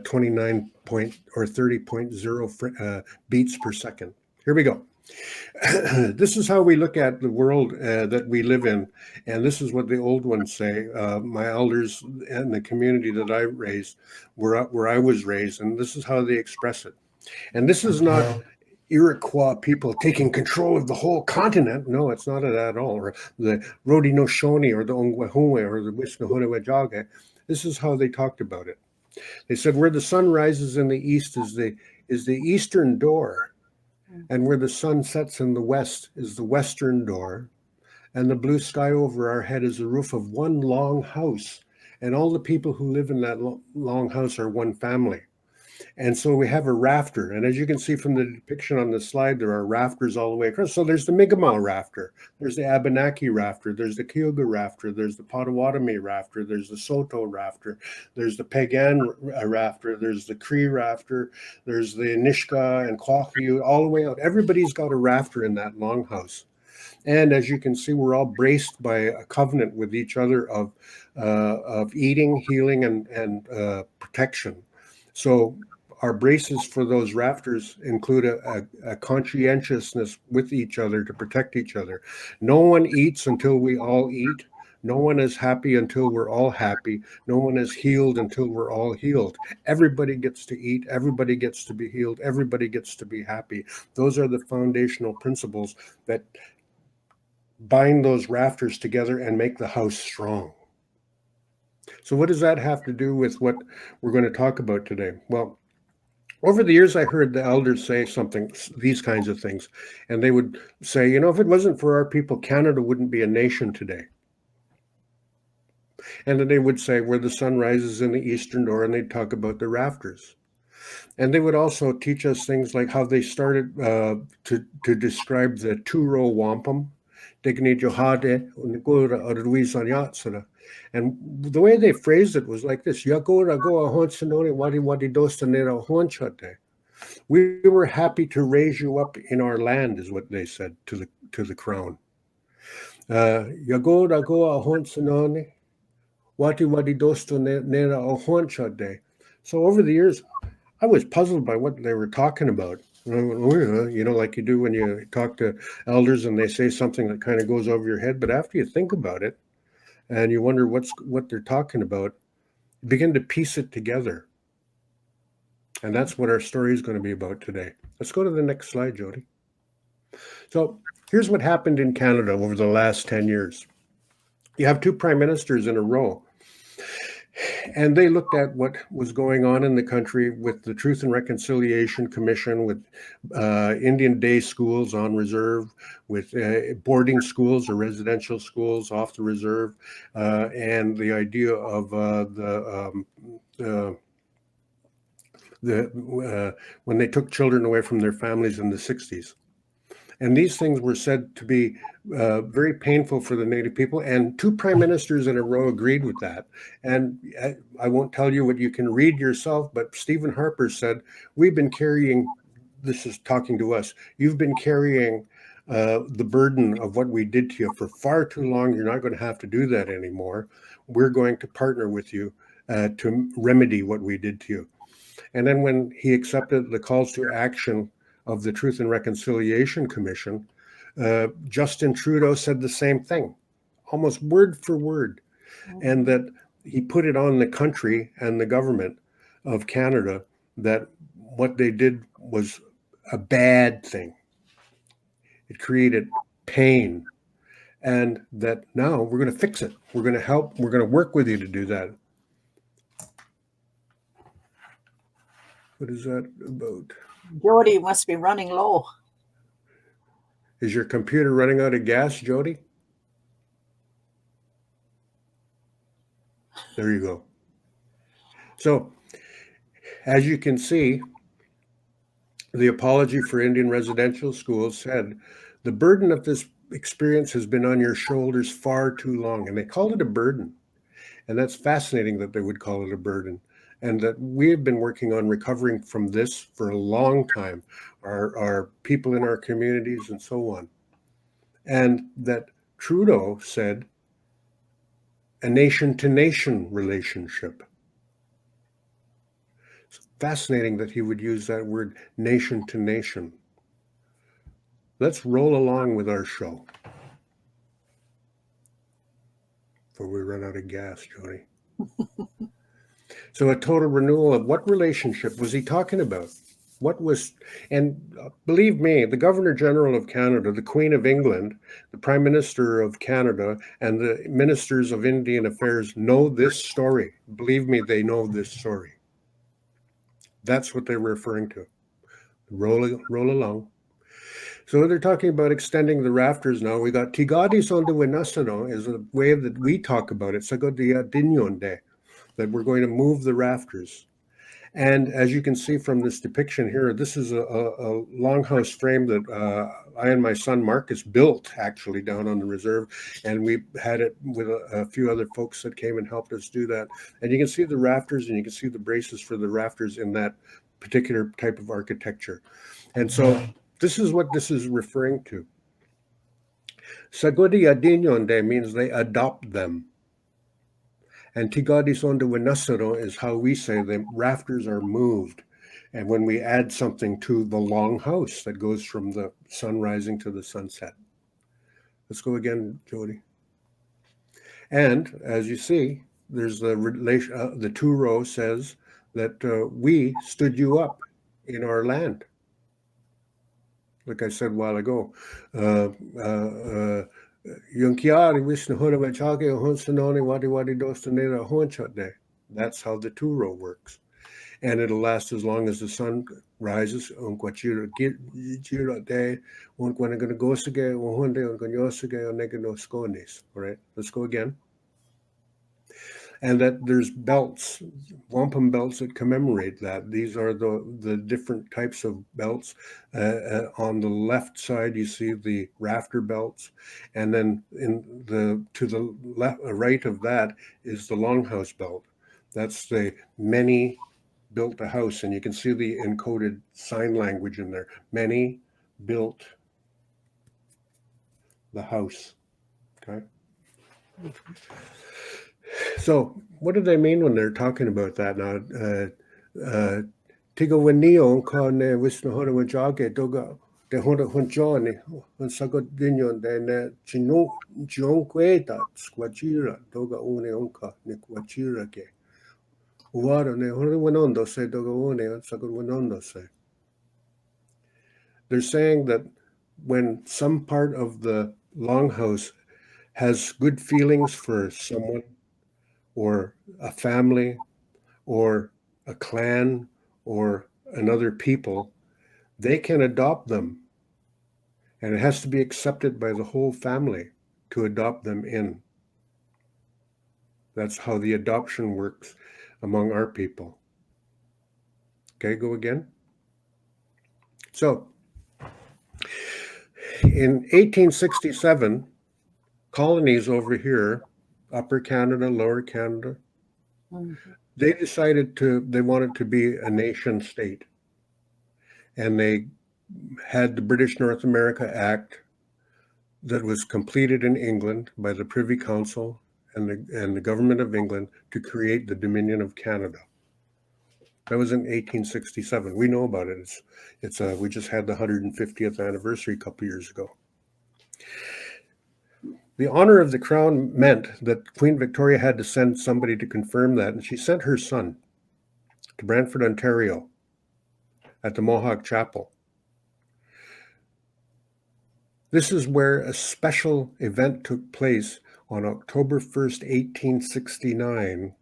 29 point or 30.0 beats per second. Here we go. This is how we look at the world that we live in, and this is what the old ones say. My elders and the community that I raised, where I was raised, and this is how they express it. And this is not Iroquois people taking control of the whole continent. No, it's not at all. Or the Haudenosaunee or the Ongwahumwe or the Wisnahunawajaga. This is how they talked about it. They said, where the sun rises in the east is the eastern door. And where the sun sets in the west is the western door, and the blue sky over our head is the roof of one long house, and all the people who live in that long house are one family. And so we have a rafter, and as you can see from the depiction on the slide, there are rafters all the way across. So there's the Mi'kmaq rafter, there's the Abenaki rafter, there's the Kyoga rafter, there's the Potawatomi rafter, there's the Soto rafter, there's the Pagan rafter, there's the Cree rafter, there's the Nishka and Kwakyu, all the way out. Everybody's got a rafter in that longhouse. And as you can see, we're all braced by a covenant with each other of eating, healing, and protection. So our braces for those rafters include a conscientiousness with each other to protect each other. No one eats until we all eat. No one is happy until we're all happy. No one is healed until we're all healed. Everybody gets to eat. Everybody gets to be healed. Everybody gets to be happy. Those are the foundational principles that bind those rafters together and make the house strong. So what does that have to do with what we're going to talk about today? Well, over the years, I heard the elders say these kinds of things, and they would say, if it wasn't for our people, Canada wouldn't be a nation today. And then they would say, where the sun rises in the eastern door, and they'd talk about the rafters. And they would also teach us things like how they started to describe the two-row wampum. And the way they phrased it was like this: we were happy to raise you up in our land, is what they said to the crown. So over the years, I was puzzled by what they were talking about. Like you do when you talk to elders and they say something that kind of goes over your head. But after you think about it and you wonder what they're talking about, you begin to piece it together. And that's what our story is going to be about today. Let's go to the next slide, Jody. So here's what happened in Canada over the last 10 years. You have two prime ministers in a row. And they looked at what was going on in the country with the Truth and Reconciliation Commission, with Indian day schools on reserve, with boarding schools or residential schools off the reserve, and the idea of when they took children away from their families in the 60s. And these things were said to be very painful for the Native people. And two prime ministers in a row agreed with that. And I won't tell you what you can read yourself, but Stephen Harper said, we've been carrying, this is talking to us, you've been carrying the burden of what we did to you for far too long. You're not going to have to do that anymore. We're going to partner with you to remedy what we did to you. And then when he accepted the calls to action of the Truth and Reconciliation Commission, Justin Trudeau said the same thing, almost word for word, and that he put it on the country and the government of Canada that what they did was a bad thing. It created pain, and that now we're going to fix it. We're going to help. We're going to work with you to do that. What is that about? Jody must be running low. Is your computer running out of gas, Jody? There you go. So, as you can see, the apology for Indian residential schools said, the burden of this experience has been on your shoulders far too long. And they called it a burden. And that's fascinating that they would call it a burden. And that we have been working on recovering from this for a long time, our people in our communities and so on. And that Trudeau said a nation-to-nation relationship. It's fascinating that he would use that word nation-to-nation. Let's roll along with our show before we run out of gas, Jody. So a total renewal of what relationship was he talking about? What was, and believe me, the Governor General of Canada, the Queen of England, the Prime Minister of Canada, and the Ministers of Indian Affairs know this story. Believe me, they know this story. That's what they're referring to. Roll along. So they're talking about extending the rafters now. We got Tigadis on the Winasano is a way that we talk about it. Sagodia Dinyonde, that we're going to move the rafters. And as you can see from this depiction here, this is a longhouse frame that I and my son Marcus built actually down on the reserve. And we had it with a few other folks that came and helped us do that. And you can see the rafters and you can see the braces for the rafters in that particular type of architecture. And so this is what this is referring to. Sagodi Adinyonde means they adopt them. And Tigadis on the Winasaro is how we say the rafters are moved. And when we add something to the long house that goes from the sun rising to the sunset. Let's go again, Jody. And as you see, there's the relation. The two row says that we stood you up in our land. Like I said a while ago, Yunkiari Vishnu Hunavachake Hunsanoni Wadi Wadi Dostanera Hunchate. That's how the two row works. And it'll last as long as the sun rises. Unquachira Gira Day, Unquanagana Gosage, Unhunde, Uncanyosage, Oneganosconis. All right, let's go again. And that there's belts, wampum belts that commemorate that. These are the different types of belts. On the left side, you see the rafter belts, and then to the left, right of that is the longhouse belt. That's the many built a house, and you can see the encoded sign language in there. Many built the house. Okay. So, what do they mean when they're talking about that now? Tiga wanio con Vishnu Honawajake doga de Honda Honjoni, on Sagodinion, then Jonqueta, Squajira, doga une onka, Niquachira ke. Uwara ne Honawanondo se doga one, and Sagodwanondo se. They're saying that when some part of the longhouse has good feelings for someone, or a family, or a clan, or another people, they can adopt them. And it has to be accepted by the whole family to adopt them in. That's how the adoption works among our people. Okay, go again. So, in 1867, colonies over here, Upper Canada, Lower Canada, they decided they wanted to be a nation state. And they had the British North America Act that was completed in England by the Privy Council and the government of England to create the Dominion of Canada. That was in 1867. We know about it. We just had the 150th anniversary a couple years ago. The honor of the crown meant that Queen Victoria had to send somebody to confirm that, and she sent her son to Brantford, Ontario, at the Mohawk Chapel. This is where a special event took place on October 1st, 1869,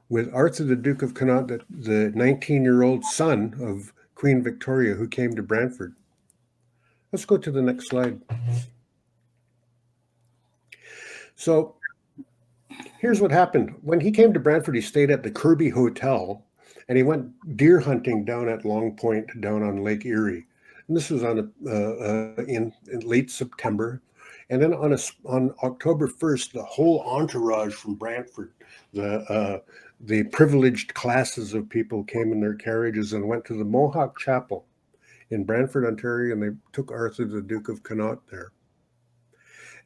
with Arthur the Duke of Connaught, the 19-year-old son of Queen Victoria, who came to Brantford. Let's go to the next slide. So here's what happened. When he came to Brantford, he stayed at the Kirby Hotel, and he went deer hunting down at Long Point, down on Lake Erie. And this was in late September. And then on October 1st, the whole entourage from Brantford, the privileged classes of people came in their carriages and went to the Mohawk Chapel in Brantford, Ontario, and they took Arthur the Duke of Connaught there.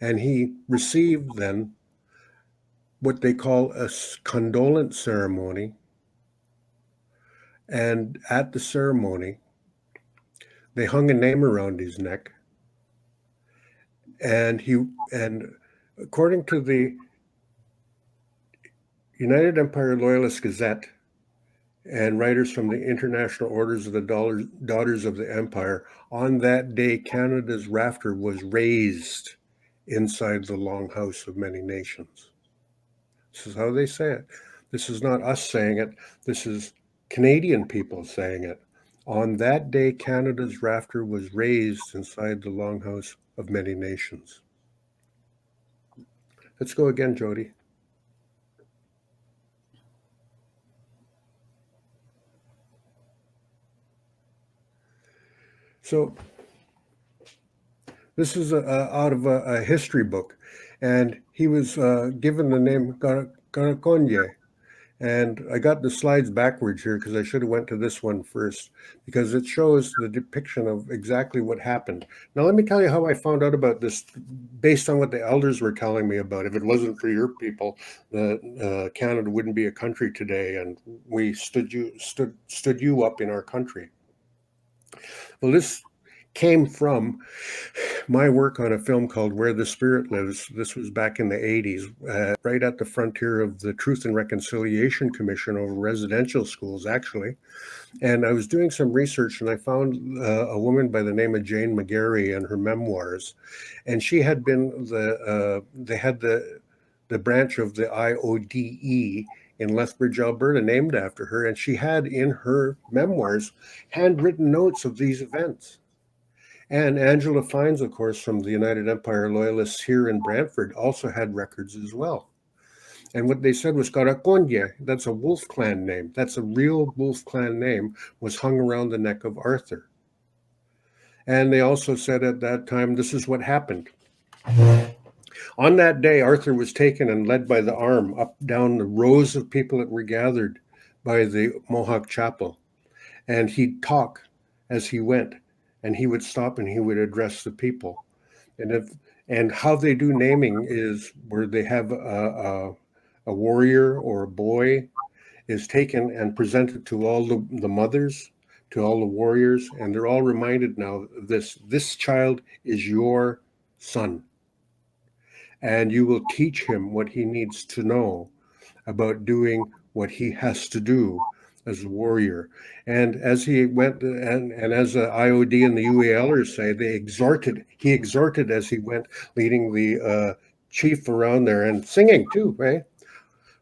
And he received then what they call a condolence ceremony. And at the ceremony, they hung a name around his neck. And according to the United Empire Loyalist Gazette and writers from the International Orders of the Daughters of the Empire, on that day, Canada's rafter was raised inside the Longhouse of Many Nations. This is how they say it. This is not us saying it. This is Canadian people saying it. On that day, Canada's rafter was raised inside the Longhouse of Many Nations. Let's go again, Jody. So this is out of a history book, and he was given the name Garakonye. And I got the slides backwards here because I should have went to this one first, because it shows the depiction of exactly what happened. Now, let me tell you how I found out about this based on what the elders were telling me about. If it wasn't for your people, Canada wouldn't be a country today, and we stood you up in our country. Well, this came from my work on a film called Where the Spirit Lives. This was back in the 80s, right at the frontier of the Truth and Reconciliation Commission over residential schools, actually. And I was doing some research, and I found a woman by the name of Jane McGarry and her memoirs. And she had been they had the branch of the IODE in Lethbridge, Alberta, named after her. And she had in her memoirs handwritten notes of these events. And Angela Fines, of course, from the United Empire Loyalists here in Brantford, also had records as well. And what they said was Karakonye, that's a Wolf Clan name. That's a real Wolf Clan name, was hung around the neck of Arthur. And they also said at that time, this is what happened. On that day, Arthur was taken and led by the arm up down the rows of people that were gathered by the Mohawk Chapel. And he'd talk as he went, and he would stop and he would address the people. And how they do naming is where they have a warrior or a boy is taken and presented to all the mothers, to all the warriors, and they're all reminded now of this child is your son, and you will teach him what he needs to know about doing what he has to do as a warrior. And as he went, and as the IOD and the UALers say, he exhorted as he went, leading the chief around there and singing too, right?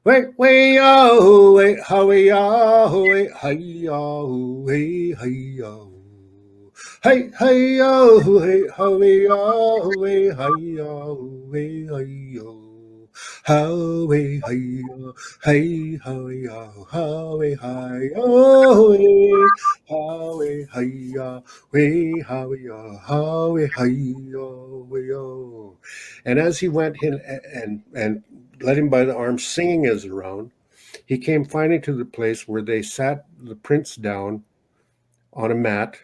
Wait, wait, oh, wait, how we are, wait, hi, oh, hey, hi, oh. Hey, hey, oh, hey, how we are, wait, hi, oh, hey, hi, oh. How we, hi, oh, hey, how we are, how we, hi, oh, hey, how we, hi, oh, we, how we are, how we, hi, oh, we, oh. And as he went in and led him by the arm, singing as around, he came finally to the place where they sat the prince down on a mat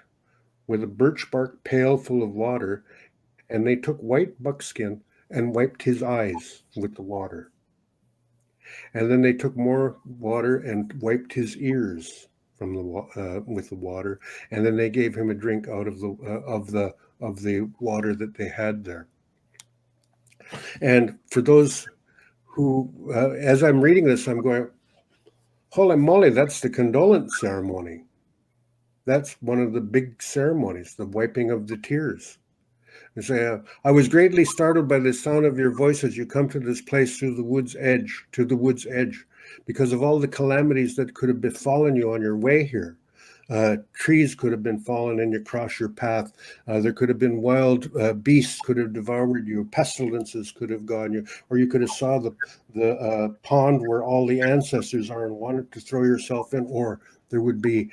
with a birch bark pail full of water, and they took white buckskin and wiped his eyes with the water. And then they took more water and wiped his ears from with the water, and then they gave him a drink out of the water that they had there. And for those who, as I'm reading this, I'm going, holy moly, that's the condolence ceremony. That's one of the big ceremonies, the wiping of the tears. They say, I was greatly startled by the sound of your voice as you come to this place to the wood's edge, because of all the calamities that could have befallen you on your way here. Trees could have been fallen and you cross your path. There could have been wild beasts could have devoured you. Pestilences could have gone you, or you could have saw the pond where all the ancestors are and wanted to throw yourself in, or there would be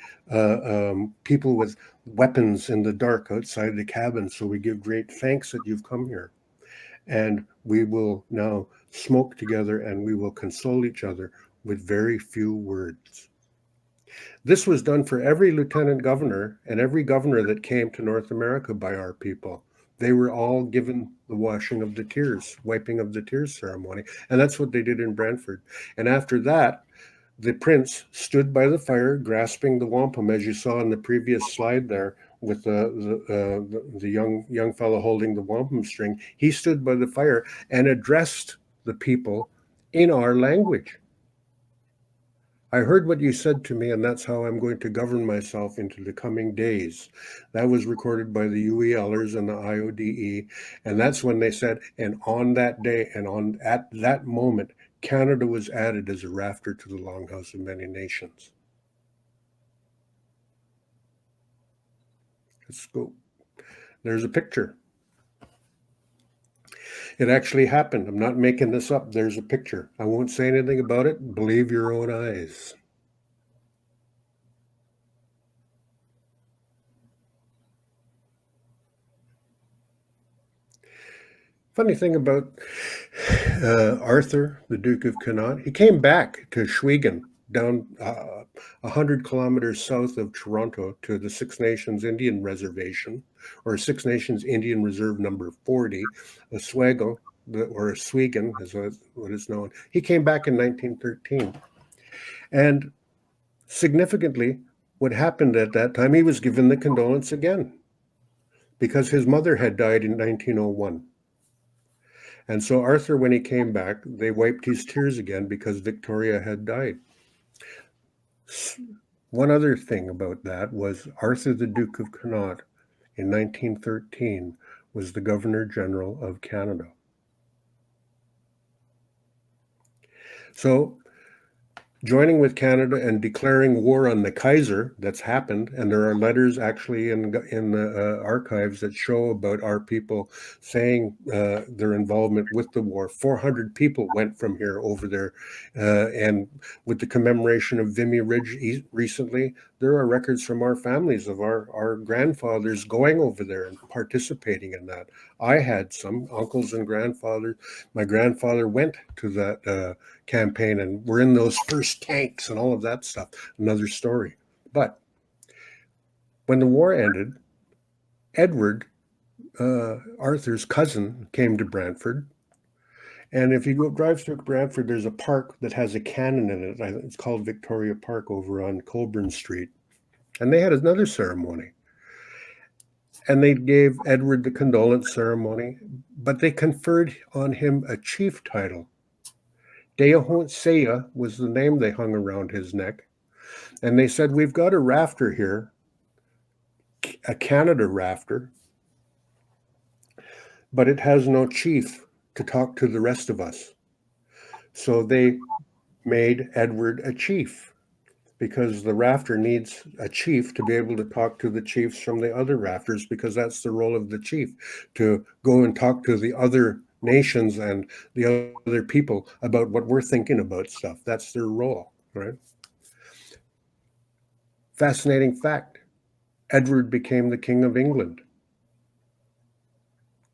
people with weapons in the dark outside the cabin. So we give great thanks that you've come here. And we will now smoke together and we will console each other with very few words. This was done for every lieutenant governor and every governor that came to North America by our people. They were all given the washing of the tears, wiping of the tears ceremony. And that's what they did in Brantford. And after that, the prince stood by the fire, grasping the wampum, as you saw in the previous slide there, with the young fellow holding the wampum string. He stood by the fire and addressed the people in our language. I heard what you said to me, and that's how I'm going to govern myself into the coming days. That was recorded by the UELers and the IODE, and that's when they said, and on that day and at that moment, Canada was added as a rafter to the Longhouse of Many Nations. Let's go. There's a picture. It actually happened. I'm not making this up. There's a picture. I won't say anything about it. Believe your own eyes. Funny thing about Arthur, the Duke of Connaught, he came back to Schweigen, down 100 kilometers south of Toronto, to the Six Nations Indian Reservation, or Six Nations Indian Reserve number 40, Oswego, or Schweigen, is what it's known. He came back in 1913. And significantly, what happened at that time, he was given the condolence again. because his mother had died in 1901. And so Arthur, when he came back, they wiped his tears again because Victoria had died. One other thing about that was Arthur the Duke of Connaught in 1913 was the Governor General of Canada. So joining with Canada and declaring war on the Kaiser, that's happened, and there are letters actually in the archives that show about our people saying their involvement with the war. 400 people went from here over there, and with the commemoration of Vimy Ridge recently, there are records from our families of our grandfathers going over there and participating in that. I had some uncles and grandfathers. My grandfather went to that campaign and we're in those first tanks and all of that stuff. Another story. But when the war ended, Edward, Arthur's cousin, came to Brantford. And if you go drive through Brantford, there's a park that has a cannon in it. It's called Victoria Park over on Colburn Street. And they had another ceremony. And they gave Edward the Condolence Ceremony, but they conferred on him a chief title. Deahonseya was the name they hung around his neck. And they said, we've got a rafter here, a Canada rafter, but it has no chief to talk to the rest of us. So they made Edward a chief because the rafter needs a chief to be able to talk to the chiefs from the other rafters, because that's the role of the chief, to go and talk to the other nations and the other people about what we're thinking about stuff. That's their role, right? Fascinating fact. Edward became the King of England.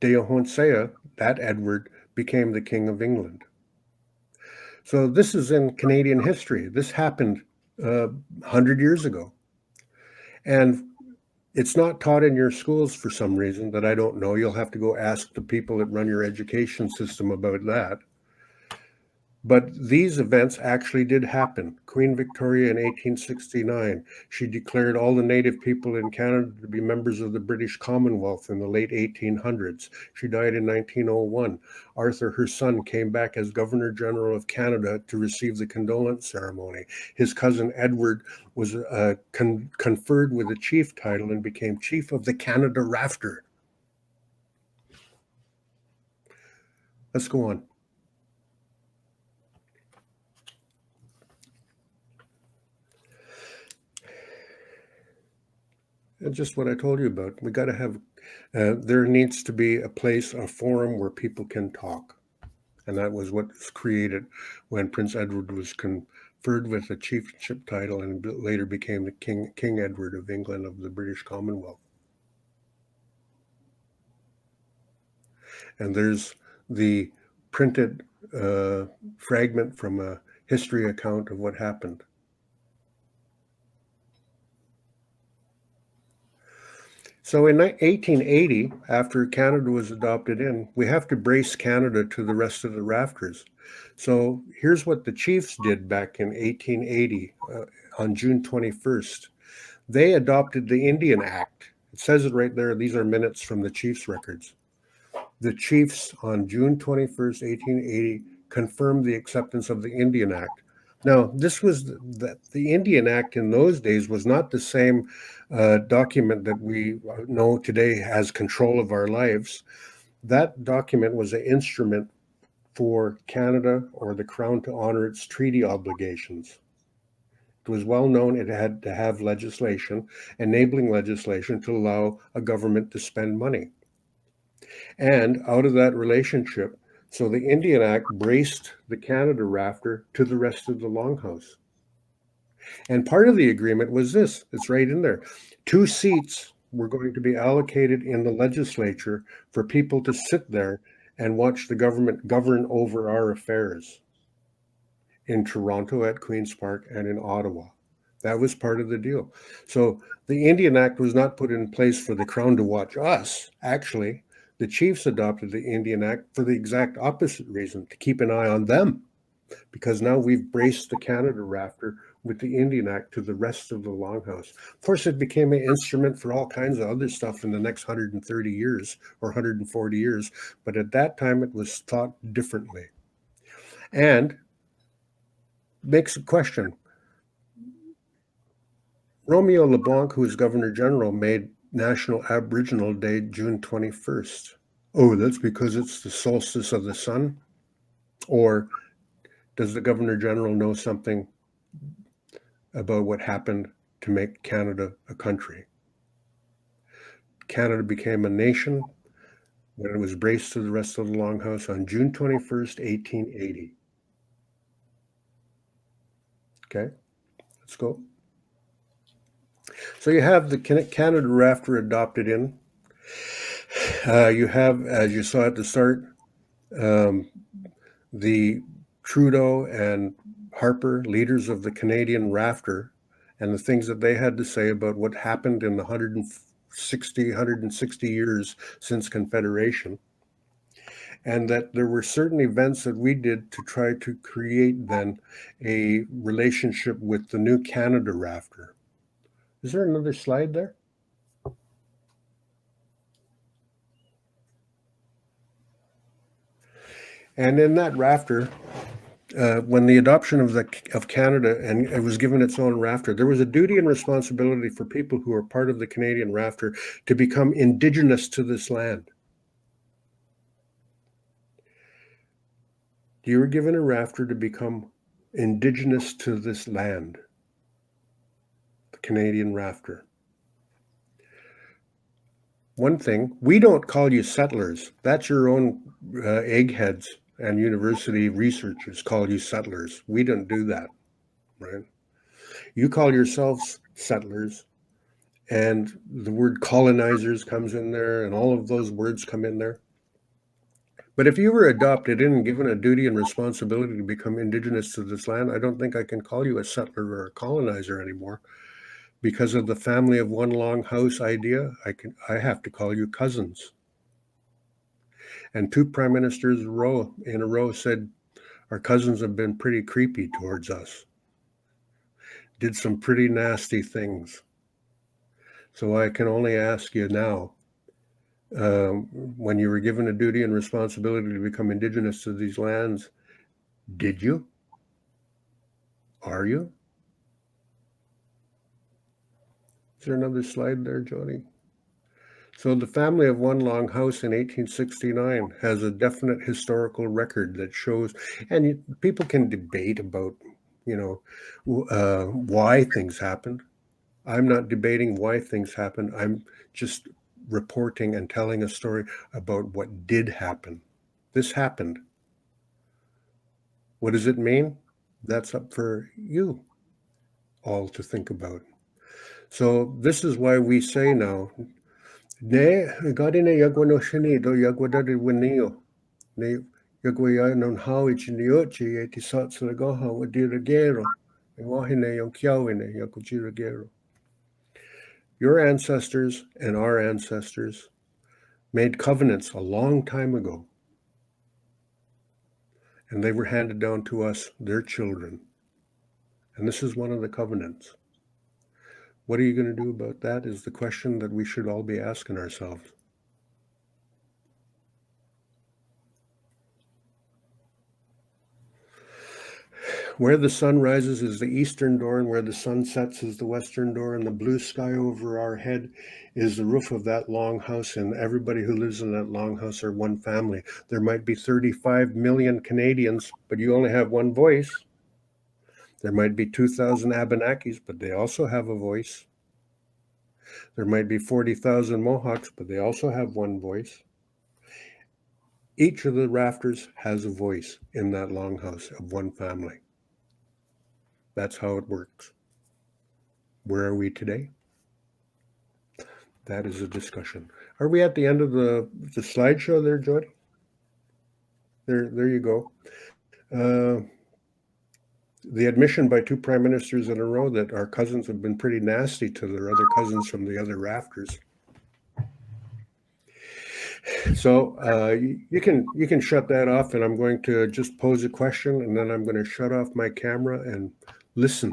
Deahonseya, that Edward, became the King of England. So this is in Canadian history. This happened 100 years ago. And it's not taught in your schools for some reason that I don't know. You'll have to go ask the people that run your education system about that. But these events actually did happen. Queen Victoria in 1869, she declared all the native people in Canada to be members of the British Commonwealth in the late 1800s. She died in 1901. Arthur, her son, came back as Governor General of Canada to receive the Condolence Ceremony. His cousin Edward was conferred with a chief title and became Chief of the Canada Rafter. Let's go on. And just what I told you about, we got to have, there needs to be a place, a forum where people can talk. And that was what was created when Prince Edward was conferred with a chiefship title and later became the King Edward of England of the British Commonwealth. And there's the printed fragment from a history account of what happened. So in 1880, after Canada was adopted in, we have to brace Canada to the rest of the rafters. So here's what the chiefs did back in 1880 on June 21st. They adopted the Indian Act. It says it right there. These are minutes from the chiefs' records. The chiefs on June 21st, 1880, confirmed the acceptance of the Indian Act. Now, this was the Indian Act in those days was not the same document that we know today has control of our lives. That document was an instrument for Canada or the Crown to honor its treaty obligations. It was well known it had to have legislation, enabling legislation to allow a government to spend money. And out of that relationship, so the Indian Act braced the Canada rafter to the rest of the longhouse. And part of the agreement was this, it's right in there. 2 seats were going to be allocated in the legislature for people to sit there and watch the government govern over our affairs in Toronto at Queen's Park and in Ottawa. That was part of the deal. So the Indian Act was not put in place for the Crown to watch us. Actually, the chiefs adopted the Indian Act for the exact opposite reason, to keep an eye on them. Because now we've braced the Canada rafter with the Indian Act to the rest of the Longhouse. Of course, it became an instrument for all kinds of other stuff in the next 130 years or 140 years, but at that time it was thought differently. And makes a question. Romeo LeBlanc, who was Governor General, made National Aboriginal Day June 21st. Oh, that's because it's the solstice of the sun? Or does the Governor General know something about what happened to make Canada a country? Canada became a nation when it was braced to the rest of the Longhouse on June 21st, 1880. Okay, let's go. So you have the Canada Rafter adopted in. You have, as you saw at the start, the Trudeau and Harper, leaders of the Canadian Rafter, and the things that they had to say about what happened in the 160 years since Confederation, and that there were certain events that we did to try to create then a relationship with the new Canada Rafter. Is there another slide there? And in that rafter, when the adoption of Canada and it was given its own rafter, there was a duty and responsibility for people who are part of the Canadian rafter to become Indigenous to this land. You were given a rafter to become Indigenous to this land, the Canadian rafter. One thing, we don't call you settlers. That's your own eggheads and university researchers call you settlers. We don't do that, right? You call yourselves settlers, and the word colonizers comes in there, and all of those words come in there. But if you were adopted in and given a duty and responsibility to become Indigenous to this land, I don't think I can call you a settler or a colonizer anymore. Because of the family of one long house idea, I have to call you cousins. And 2 prime ministers in a row said our cousins have been pretty creepy towards us. Did some pretty nasty things. So I can only ask you now, when you were given a duty and responsibility to become Indigenous to these lands, did you? Are you? Is there another slide there, Jody? So the family of one long house in 1869 has a definite historical record that shows, and people can debate about, why things happened. I'm not debating why things happened. I'm just reporting and telling a story about what did happen. This happened. What does it mean? That's up for you all to think about. So this is why we say now, ne gadine yagwano shini do yagwadari winio ne yagwaya non hawich ni ochi eti satsura goha wadiragero and wahine yon kiawine yakujiragero. Your ancestors and our ancestors made covenants a long time ago, and they were handed down to us, their children. And this is one of the covenants. What are you going to do about that is the question that we should all be asking ourselves. Where the sun rises is the eastern door, and where the sun sets is the western door, and the blue sky over our head is the roof of that long house, and everybody who lives in that long house are one family. There might be 35 million Canadians, but you only have one voice. There might be 2,000 Abenakis, but they also have a voice. There might be 40,000 Mohawks, but they also have one voice. Each of the rafters has a voice in that longhouse of one family. That's how it works. Where are we today? That is a discussion. Are we at the end of the slideshow there, Jody? There you go. The admission by 2 prime ministers in a row that our cousins have been pretty nasty to their other cousins from the other rafters. So you can shut that off, and I'm going to just pose a question, and then I'm going to shut off my camera and listen